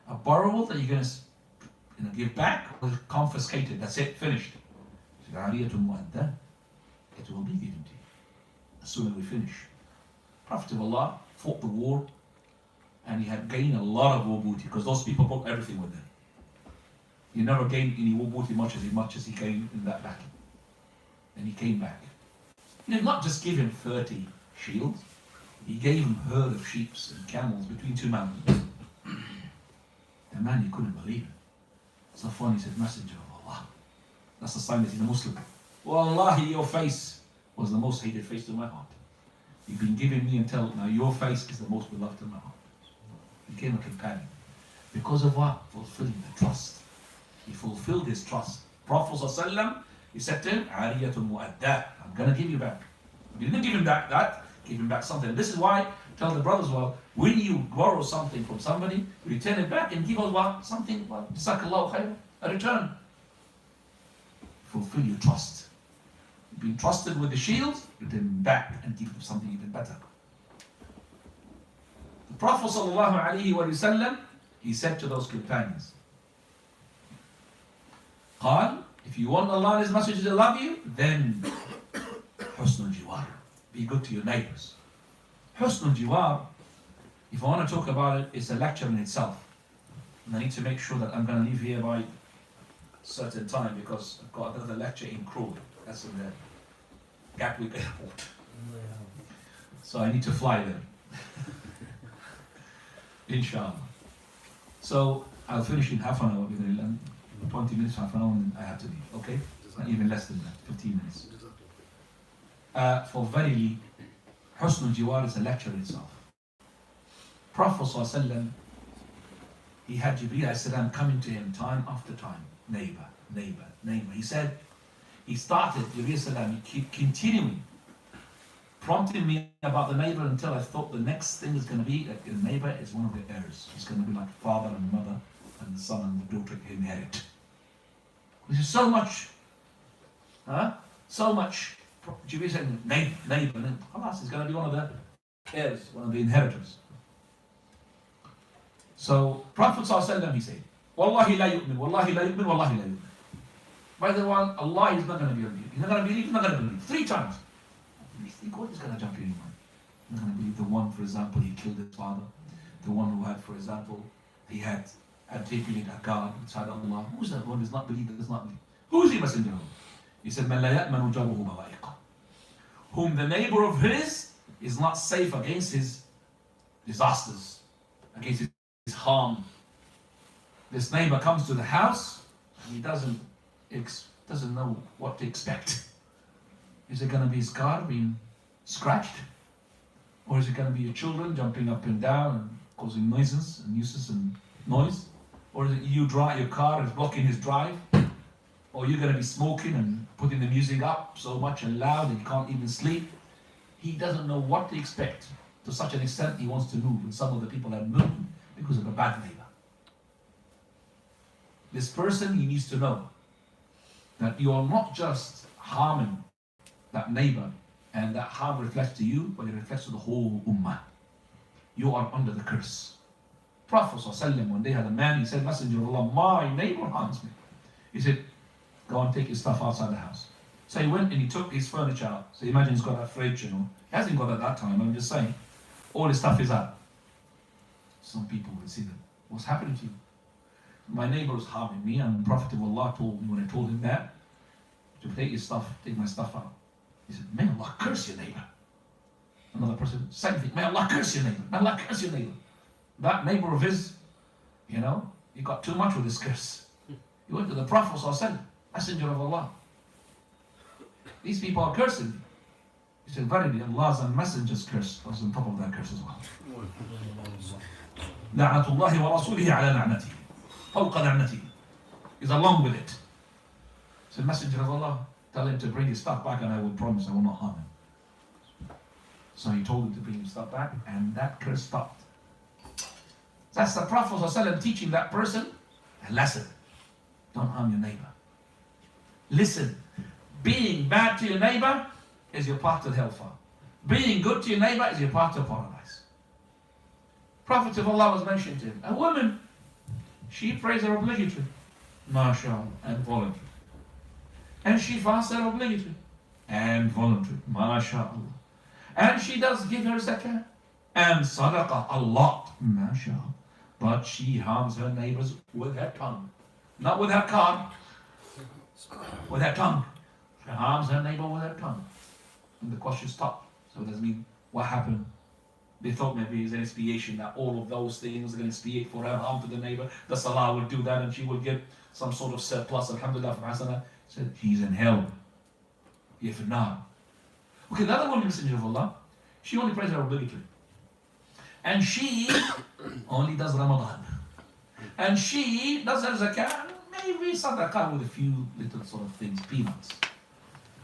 a borrowal that you're going to give back, or confiscated? That's it, finished. He said, Ariyatul Mu'adda, it will be given to you as soon as we finish. Prophet of Allah fought the war, and he had gained a lot of war booty, because those people brought everything with them. He never gained any war booty much as he gained in that battle. And he came back. He did not just give him 30 shields, he gave him a herd of sheep and camels between two mountains. The man, he couldn't believe it. Safwan, he said, Messenger of Allah. That's a sign that he's a Muslim. Wallahi, your face was the most hated face to my heart. You've been giving me until now, your face is the most beloved to my heart. He became a companion. Because of what? Fulfilling the trust. He fulfilled his trust. Prophet ﷺ, he said to him, Ariyatul Mu'adda, I'm going to give you back. He didn't give him back that, give him back something. This is why, tell the brothers, well, when you borrow something from somebody, return it back and give us what? Something, Jazakallahu khair, a return. Fulfill your trust. You've been trusted with the shields, return back and give them something even better. The Prophet ﷺ, he said to those companions, قال, if you want Allah and His Messenger to love you, then Husnul Jiwar, be good to your neighbors. Husnul Jiwar, if I want to talk about it, it's a lecture in itself. And I need to make sure that I'm going to leave here by a certain time, because I've got another lecture in Crawley. That's in the Gatwick Airport. So I need to fly there. Inshallah. So I'll finish in half an hour, 20 minutes, half an hour, and I have to leave. Okay? Not even less than that, 15 minutes. For verily, Husnul Jiwar is a lecture in itself. Prophet ﷺ, he had Jibreel as-salam coming to him time after time. Neighbor, neighbor, neighbor. He said, he started, Jibreel as-salam, he kept continuing, prompting me about the neighbor until I thought the next thing is going to be that the neighbor is one of the heirs. He's going to be like father and mother, and the son and the daughter inherit. Which is so much, so much. Jibreel said, neighbor, Halas is going to be one of the heirs, one of the inheritors. So, Prophet ﷺ, he said, Wallahi la yu'min, Wallahi la yu'min, Wallahi la yu'min. By the one, Allah is not going to believe. He's not going to believe, he's not going to believe. 3 times. You think God is going to jump in? He's not going to believe the one, for example, he killed his father. The one who had, for example, he had taken a guard inside Allah. Who's that one who does not believe, does not believe? Who's the messenger of? He said, Man la ya'manu jaruhu bawa'iqa. Whom the neighbor of his is not safe against his disasters, against his harm. This neighbor comes to the house and he doesn't know what to expect. Is it going to be his car being scratched? Or is it going to be your children jumping up and down and causing nuisance and nuisance and noise? Or is it your car is blocking his drive? Or you're going to be smoking and putting the music up so much and loud that you can't even sleep? He doesn't know what to expect. To such an extent he wants to move, and some of the people are moving because of a bad neighbor. This person, he needs to know that you are not just harming that neighbor, and that harm reflects to you, but it reflects to the whole ummah. You are under the curse. Prophet ﷺ, one day had a man, he said, Messenger of Allah, my neighbor harms me. He said, Go and take your stuff outside the house. So he went and he took his furniture out. So imagine he's got that fridge, you know. He hasn't got it at that time, I'm just saying. All his stuff is out. Some people will see that. What's happening to you? My neighbor was harming me, and the Prophet of Allah told me when I told him that, to take your stuff, take my stuff out. He said, may Allah curse your neighbor. Another person, same thing, may Allah curse your neighbor. May Allah curse your neighbor. That neighbor of his, you know, he got too much with his curse. He went to the Prophet ﷺ, Messenger of Allah. These people are cursing me. He said, verily, Allah's and Messenger's curse was on top of that curse as well. لعنة الله ورسوله على نعمته فوق نعمته. He's along with it. So Messenger of Allah, tell him to bring his stuff back and I will promise I will not harm him. So he told him to bring his stuff back and that curse stopped. That's the Prophet ﷺ teaching that person a lesson. Don't harm your neighbor. Listen, being bad to your neighbor is your path to hellfire. Being good to your neighbor is your path to paradise. Prophet of Allah was mentioned to him. A woman, she prays her obligatory, mashallah, and voluntary. And she fasts her obligatory and voluntary, mashallah. And she does give her zakah and sadaqah a lot, mashallah. But she harms her neighbors with her tongue. Not with her car, with her tongue. She harms her neighbor with her tongue. And the question stopped. So does it mean what happened? They thought maybe it's an expiation that all of those things are going to expiate for her harm to the neighbor. The salah will do that and she will get some sort of surplus, alhamdulillah, from Hasana. He said, he's in hell. If not. Okay, the other woman, Messenger of Allah, she only prays her obligatory. And she only does Ramadan. And she does her zakah, maybe sadaqah with a few little sort of things, peanuts.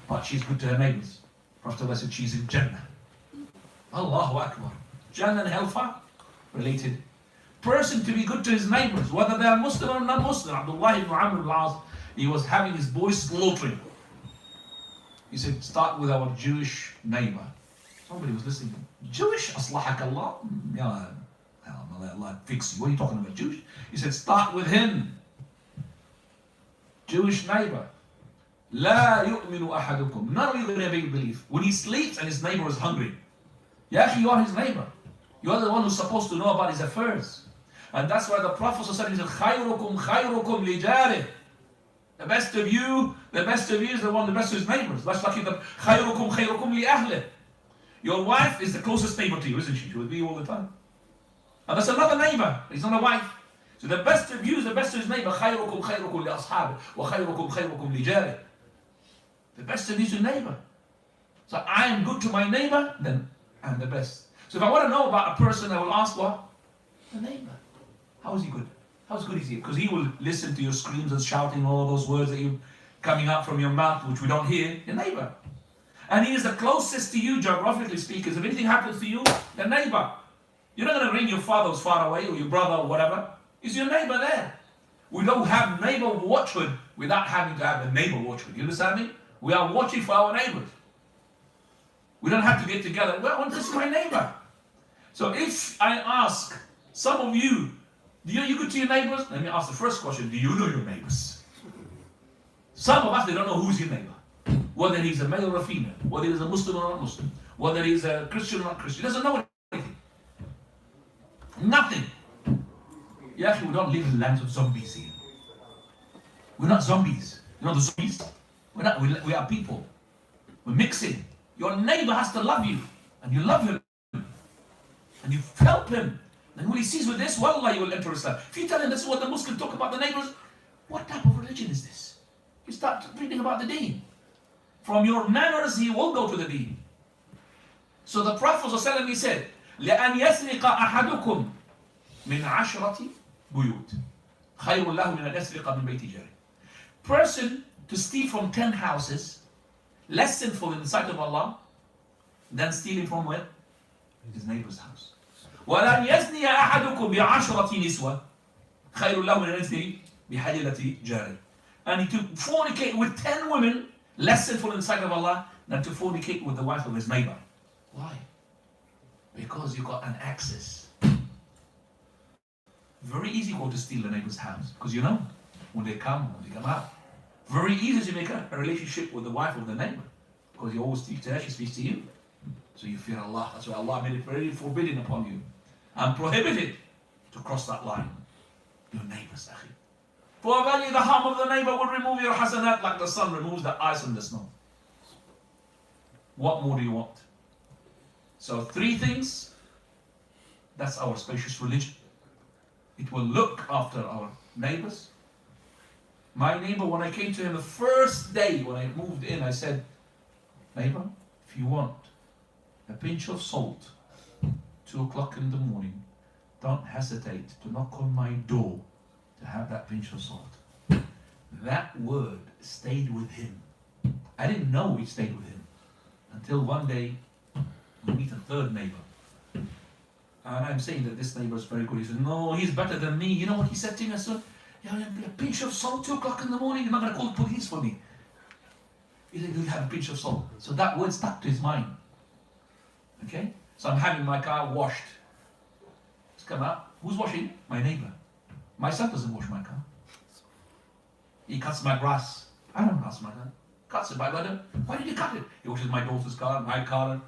But she's good to her neighbors. Prophet said she's in Jannah. Allahu Akbar. Jannah and hellfire related. Person to be good to his neighbors, whether they are Muslim or non-Muslim. Abdullah ibn Amr al-As, he was having his boys slaughtering. He said, start with our Jewish neighbor. Somebody was listening. Jewish? Aslahak Allah? Yeah, Allah fix you. What are you talking about, Jewish? He said, start with him. Jewish neighbor. لا يؤمن أحدكم. None of you are going to believe. When he sleeps and his neighbor is hungry. Yeah, you are his neighbor. You are the one who's supposed to know about his affairs. And that's why the Prophet said, خَيْرُكُمْ خَيْرُكُمْ لِجَارِهِ. The best of you is the one, the best of his neighbors. That's like the خَيْرُكُمْ خَيْرُكُمْ لِأَهْلِهِ. Your wife is the closest neighbor to you, isn't she? She will be all the time. And that's another neighbor. He's not a wife. So the best of you is the best of his neighbor. خَيْرُكُمْ خَيْرُكُمْ لِأَصْحَابِهِ وَخَيْرُكُمْ خَيْرُكُمْ لِجَارِهِ. The best of you is your neighbor. So I am good to my neighbor, then I'm the best. So if I want to know about a person, I will ask what? The neighbor. How is he good? How good is he? Because he will listen to your screams and shouting, all those words that you coming out from your mouth, which we don't hear. Your neighbor. And he is the closest to you, geographically speaking. If anything happens to you, the neighbor. You're not going to ring your father who's far away, or your brother, or whatever. It's your neighbor there. We don't have neighbor watchhood without having to have a neighbor watchhood. You understand me? We are watching for our neighbors. We don't have to get together. Well, this is my neighbor. So if I ask some of you, do you go to your neighbors? Let me ask the first question. Do you know your neighbors? Some of us, they don't know who's your neighbor. Whether he's a male or a female. Whether he's a Muslim or not Muslim. Whether he's a Christian or not Christian. He doesn't know anything. Nothing. Yeah, we don't live in lands of zombies here. We're not zombies. You know the zombies? We are people. We're mixing. Your neighbor has to love you. And you love him. And you help him. And when he sees with this, wallah, you will enter Islam. If you tell him this is what the Muslims talk about the neighbors, what type of religion is this? You start reading about the Deen. From your manners, he will go to the Deen. So the Prophet ﷺ, he said, لأن يسرق أحدكم من عشرة بيوت خير له من أن يسرق من بيت جاره. Person to steal from 10 houses, less sinful in the sight of Allah than stealing from where? His neighbor's house. وَلَنْ يَزْنِيَ أَحَدُكُمْ بِعَشْرَةِ نِسْوَةٍ خَيْرٌ لَهُ مِنْ أَنْ يَزْنِيَ بِحَجِلَةِ جَارِهِ. And he to fornicate with 10 women, less sinful in the sight of Allah than to fornicate with the wife of his neighbor. Why? Because you got an access. Very easy to steal the neighbor's house. Because you know, when they come out. Very easy to make a relationship with the wife of the neighbor, because you always speak to her, she speaks to you. So you fear Allah. That's why Allah made it very forbidden upon you and prohibited to cross that line. Your neighbors, akhi. For verily the harm of the neighbor will remove your hasanat like the sun removes the ice and the snow. What more do you want? So 3 things. That's our spacious religion. It will look after our neighbors. My neighbor, when I came to him the first day when I moved in, I said, neighbor, if you want a pinch of salt, 2 o'clock in the morning, don't hesitate to knock on my door to have that pinch of salt. That word stayed with him. I didn't know it stayed with him until one day we meet a 3rd neighbor. And I'm saying that this neighbor is very good. He said, no, he's better than me. You know what he said to me? I said, yeah, a pinch of salt, 2 o'clock in the morning, you're not going to call the police for me. He said, you'll have a pinch of salt. So that word stuck to his mind. Okay? So I'm having my car washed. It's come out. Who's washing? My neighbor. My son doesn't wash my car. He cuts my grass. I don't cut my car. Cuts it by brother. Why did you cut it? He washes my daughter's car, my car.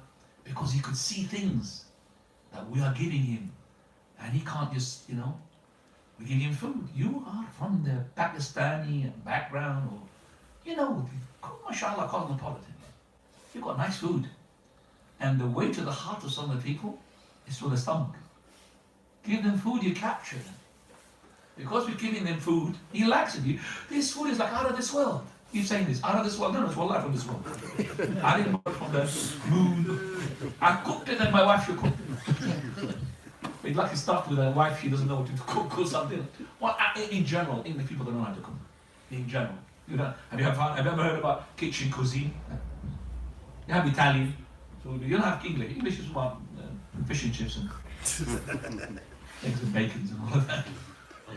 Because he could see things that we are giving him. And he can't just, we give him food. You are from the Pakistani background, or, mashallah, cosmopolitan. You've got nice food. And the way to the heart of some of the people is through the stomach. Give them food, you capture them. Because we're giving them food, he likes it. This food is like out of this world. He's saying this, out of this world. No, it's wallah from this world. I didn't work from the moon. I cooked it and my wife should cook it. We'd like to start with a wife, she doesn't know what to cook or something. Well, in general, English people don't know how to cook. In general. Have you ever heard about kitchen cuisine? You have Italian. So you don't have English. English is what? Fish and chips and eggs and bacons and all of that.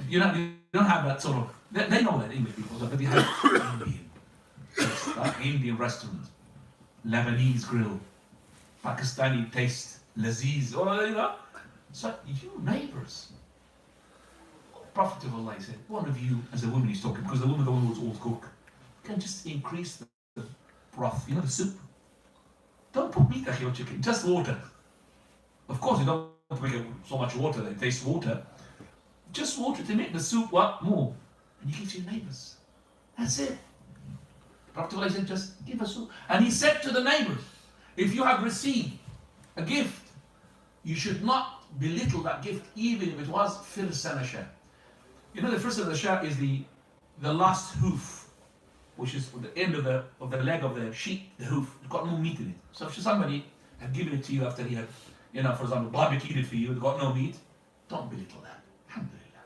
You don't have that sort of. They know that English people, but they have Indian. Like Indian restaurant, Lebanese grill, Pakistani taste, Laziz, or So you neighbours. Prophet of Allah said, one of you, as a woman he's talking, because the woman was all cook, can just increase the broth, the soup. Don't put meat on your chicken, just water. Of course, you don't make it so much water that it tastes water. Just water to make the soup what? More. And you give to your neighbours. That's it. Prophet of Allah said, just give a soup. And he said to the neighbours, if you have received a gift, you should not belittle that gift, even if it was firsan asha. The firsan asha is the last hoof, which is the end of the leg of the sheep, the hoof. It's got no meat in it. So if somebody had given it to you after he had, for example, barbecued it for you, it got no meat, don't belittle that. Alhamdulillah.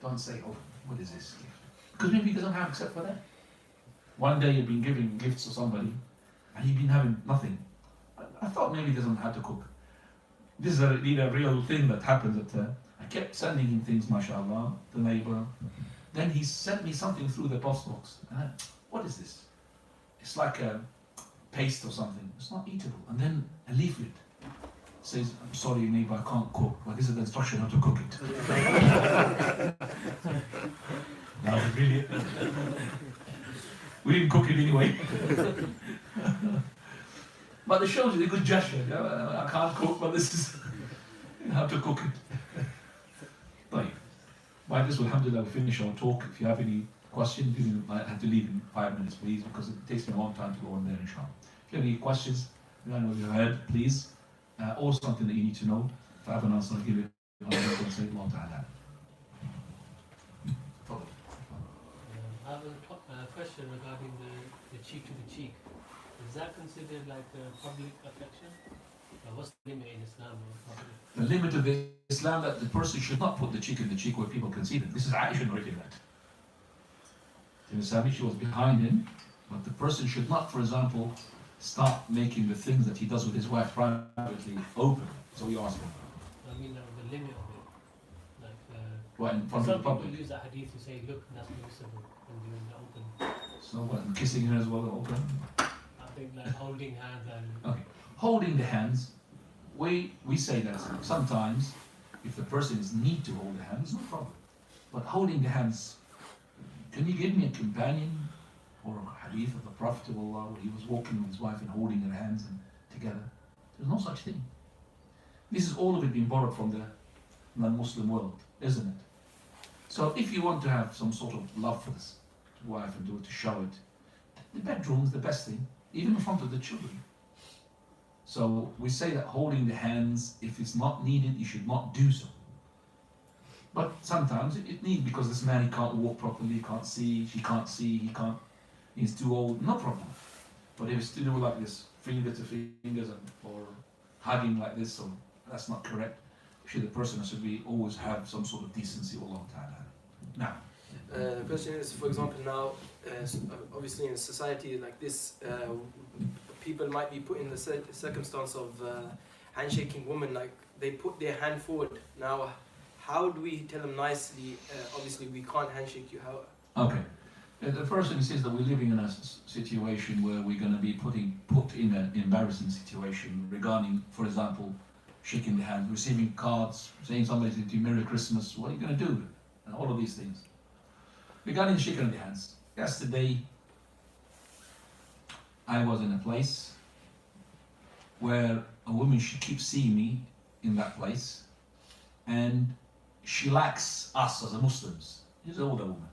Don't say, oh, what is this gift? Because maybe he doesn't have except for that. One day you've been giving gifts to somebody, and he'd been having nothing. I thought maybe he doesn't know how to cook. This is a real thing that happens. That I kept sending him things, mashallah, the neighbor. Then he sent me something through the post box. What is this? It's like a paste or something. It's not eatable. And then a leaflet says, I'm sorry neighbor, I can't cook. But this is the instruction how to cook it. That was brilliant. We didn't cook it anyway. But it shows you a good gesture. I can't cook, but this is how to cook it. Right. By this, alhamdulillah, we'll finish our talk. If you have any questions, I have to leave in 5 minutes, please, because it takes me a long time to go on there, inshaa. If you have any questions, I know you've heard, please, or something that you need to know. If I have an answer, I'll give it. I have a question regarding the cheek to the cheek. Is that considered like a public affection? What's the limit in Islam? The limit of Islam that the person should not put the cheek in the cheek where people can see them. This is Aisha narrating that. She was behind him, but the person should not, for example, start making the things that he does with his wife privately open. So we ask him. I mean, the limit of it. Like, right in front of the public. Some people use that hadith to say, look, that's permissible when doing the open. So what, and kissing her as well, open? I think like holding hands and... Okay. Holding the hands, we say that sometimes if the person is need to hold the hands, no problem. But holding the hands can you give me a companion or a hadith of the Prophet of Allah where he was walking with his wife and holding her hands and together? There's no such thing. This is all of it being borrowed from the non-Muslim world, isn't it? So if you want to have some sort of love for this wife and do it to show it, the bedroom is the best thing, even in front of the children. So we say that holding the hands, if it's not needed, you should not do so. But sometimes it needs, because this man, he can't walk properly, he can't see, she can't see, he can't, he's too old, no problem. But if it's to do like this, finger to fingers, or hugging like this, so that's not correct. Actually, the person should be always have some sort of decency or long time. Now, the question is, for example, now, obviously in a society like this, people might be put in the circumstance of handshaking women, like they put their hand forward. Now, how do we tell them nicely, obviously we can't handshake you, how? Okay. The person says that we're living in a situation where we're going to be put in an embarrassing situation regarding, for example, shaking the hand, receiving cards, saying somebody to you Merry Christmas, what are you going to do? And all of these things. Regarding shaking the hands, yesterday I was in a place where a woman, she keeps seeing me in that place, and she likes us as Muslims. She's an older woman.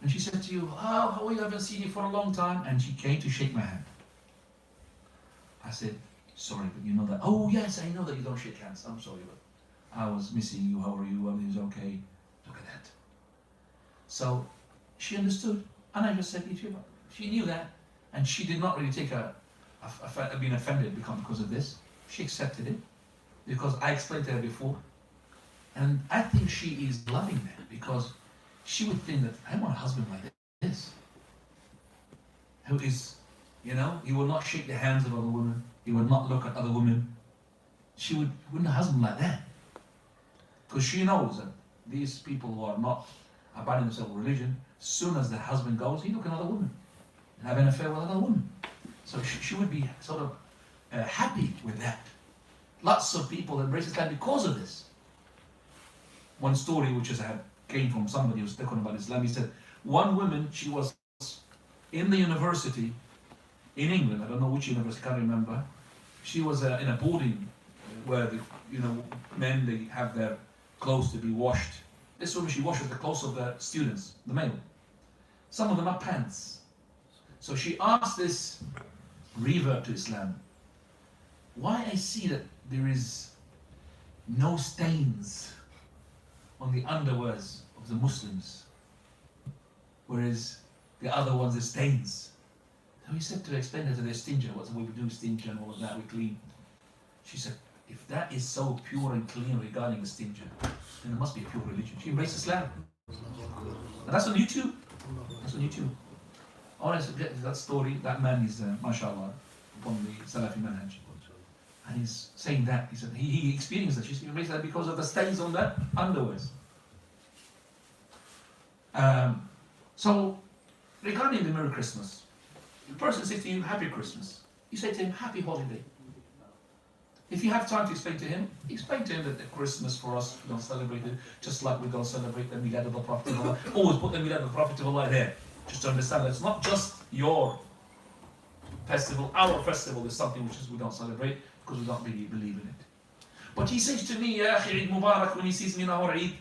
And she said to you, oh, how are you? I haven't seen you for a long time. And she came to shake my hand. I said, sorry, but you know that. Oh, yes, I know that you don't shake hands. I'm sorry, but I was missing you. How are you? Everything's okay. Look at that. So she understood. And I just said, she knew that. And she did not really take being offended because of this. She accepted it because I explained to her before. And I think she is loving that because she would think that I want a husband like this, who is, he will not shake the hands of other women, he would not look at other women. She would want a husband like that, because she knows that these people who are not abandoning themselves with religion, as soon as the husband goes, he look at another woman and have an affair with another woman. So she would be sort of happy with that. Lots of people embrace Islam because of this. One story which came from somebody who was talking about Islam. He said, one woman, she was in the university in England, I don't know which university, I can't remember. She was in a boarding where men, they have their clothes to be washed. This woman, she washes the clothes of the students, the male. Some of them are pants. So she asked this revert to Islam, why I see that there is no stains on the underwears of the Muslims, whereas the other ones are stains. So he said to explain her to their stinger, what's the way we do stinger and all of that, we clean. She said, if that is so pure and clean regarding the stinger, then it must be a pure religion. She embraced Islam. And that's on YouTube. That's on YouTube. I want to get that story. That man is, mashallah, upon the Salafi manhaj. And he's saying that, he said, he experienced that. She embraced that because of the stains on the underwears. So, regarding the Merry Christmas, the person says to you, Happy Christmas. You say to him, Happy Holiday. If you have time to explain to him that the Christmas for us, we don't celebrate it, just like we don't celebrate the Milad of the Prophet of Allah. Always put the Milad of the Prophet of Allah there. Just to understand that it's not just your festival, our festival is something which we don't celebrate because we don't really believe in it. But he says to me, Ya Akhi, Eid Mubarak, when he sees me in our Eid,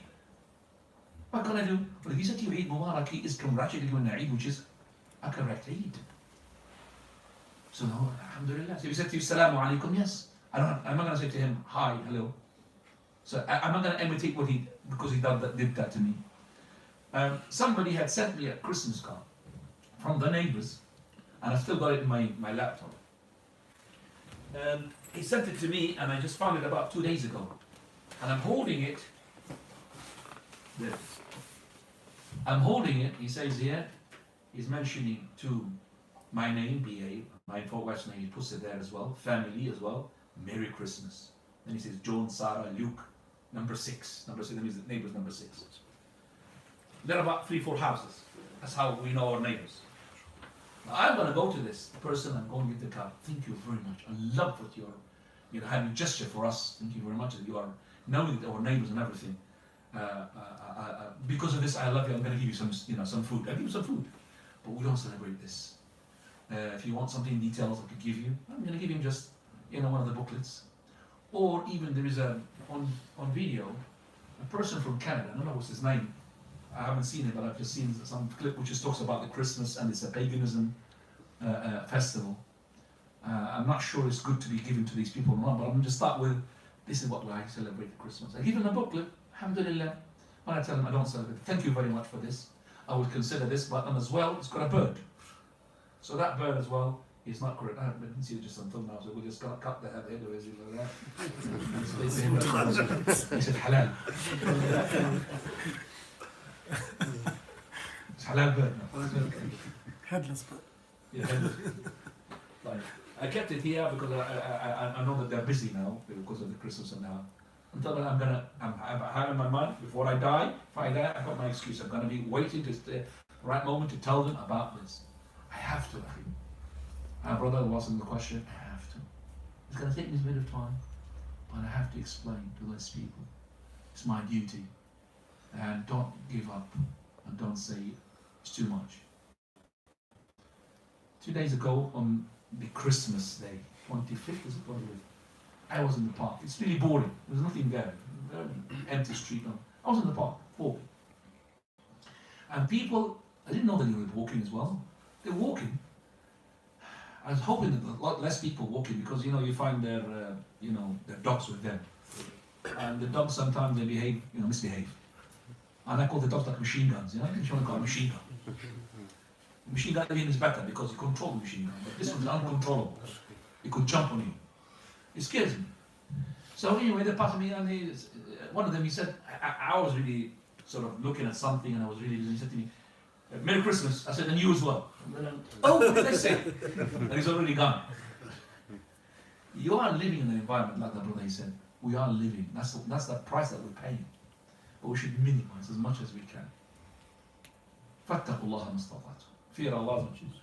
what can I do? Well, if he said to you Eid Mubarak, he is congratulating you on the Eid, which is a correct Eid. So no, alhamdulillah. So if he said to you, Salamu Alaikum, yes. I'm not going to say to him, hi, hello. So I'm not going to imitate what because he did that to me. Somebody had sent me a Christmas card from the neighbors, and I've still got it in my laptop. And he sent it to me, and I just found it about 2 days ago. And I'm holding it. There. I'm holding it, he says here, he's mentioning to my name, B.A., my infor wife's name, he puts it there as well, family as well, Merry Christmas. Then he says John, Sarah, Luke, number 6. Number 6, that means the neighbor's number 6. There are about 3-4 houses. That's how we know our neighbors. Now, I'm going to go to this person, I'm going to get the card. Thank you very much. I love what you're having a gesture for us. Thank you very much that you are knowing our neighbors and everything. because of this, I love you, I'm going to give you some food. I give you some food, but we don't celebrate this. If you want something details, I could give you. I'm going to give him just one of the booklets. Or even there is on video, a person from Canada. I don't know what's his name. I haven't seen it, but I've just seen some clip which just talks about the Christmas and it's a paganism festival. I'm not sure it's good to be given to these people or not, but I'm going to start with, this is what I celebrate Christmas. I give them a booklet, alhamdulillah. When I tell them I don't celebrate, thank you very much for this. I would consider this button as well, it's got a bird. So that bird as well is not correct. I haven't seen it just until now, so we're just going to cut the head or is it like that? He said halal. It's halal bird now. Headless bird. Yeah, headless. Like, I kept it here because I know that they're busy now because of the Christmas and now. Until then, I have in my mind, before I die, if I die, I've got my excuse. I'm going to be waiting to the right moment to tell them about this. I have to. My brother wasn't the question. I have to. It's going to take me a bit of time, but I have to explain to those people. It's my duty. And don't give up and don't say it's too much. 2 days ago on the Christmas day, 25th is it probably? I was in the park. It's really boring. There's nothing there. Empty street. No. I was in the park, walking. And people, I didn't know that they were walking as well. They're walking. I was hoping that a lot less people walking because you find their dogs with them, and the dogs sometimes they behave, misbehave, and I call the dogs like machine guns. You want to call it machine gun. Machine gun is better because you control the machine gun, but this one's uncontrollable. It could jump on you. It scares me. So anyway, they passed me, and one of them he said, I was really sort of looking at something, and I was really. He said to me, Merry Christmas. I said, and you as well. Oh, what did I say? And he's already gone. You are living in an environment like that, brother, he said. We are living. That's the price that we're paying. But we should minimize as much as we can. فَاتَّقُوا اللَّهَ مَا اسْتَطَعْتُمْ. Fear Allah as much as you can.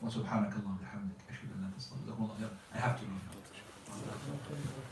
وَسُبْحَانَكَ اللَّهُ وَبِحَمْدِكَ أَشْهَدُ أَن لَا إِلَهَ إِلَّا أَنتَ أَستَغْفِرُكَ وَأَتُوبُ إِلَيْكَ.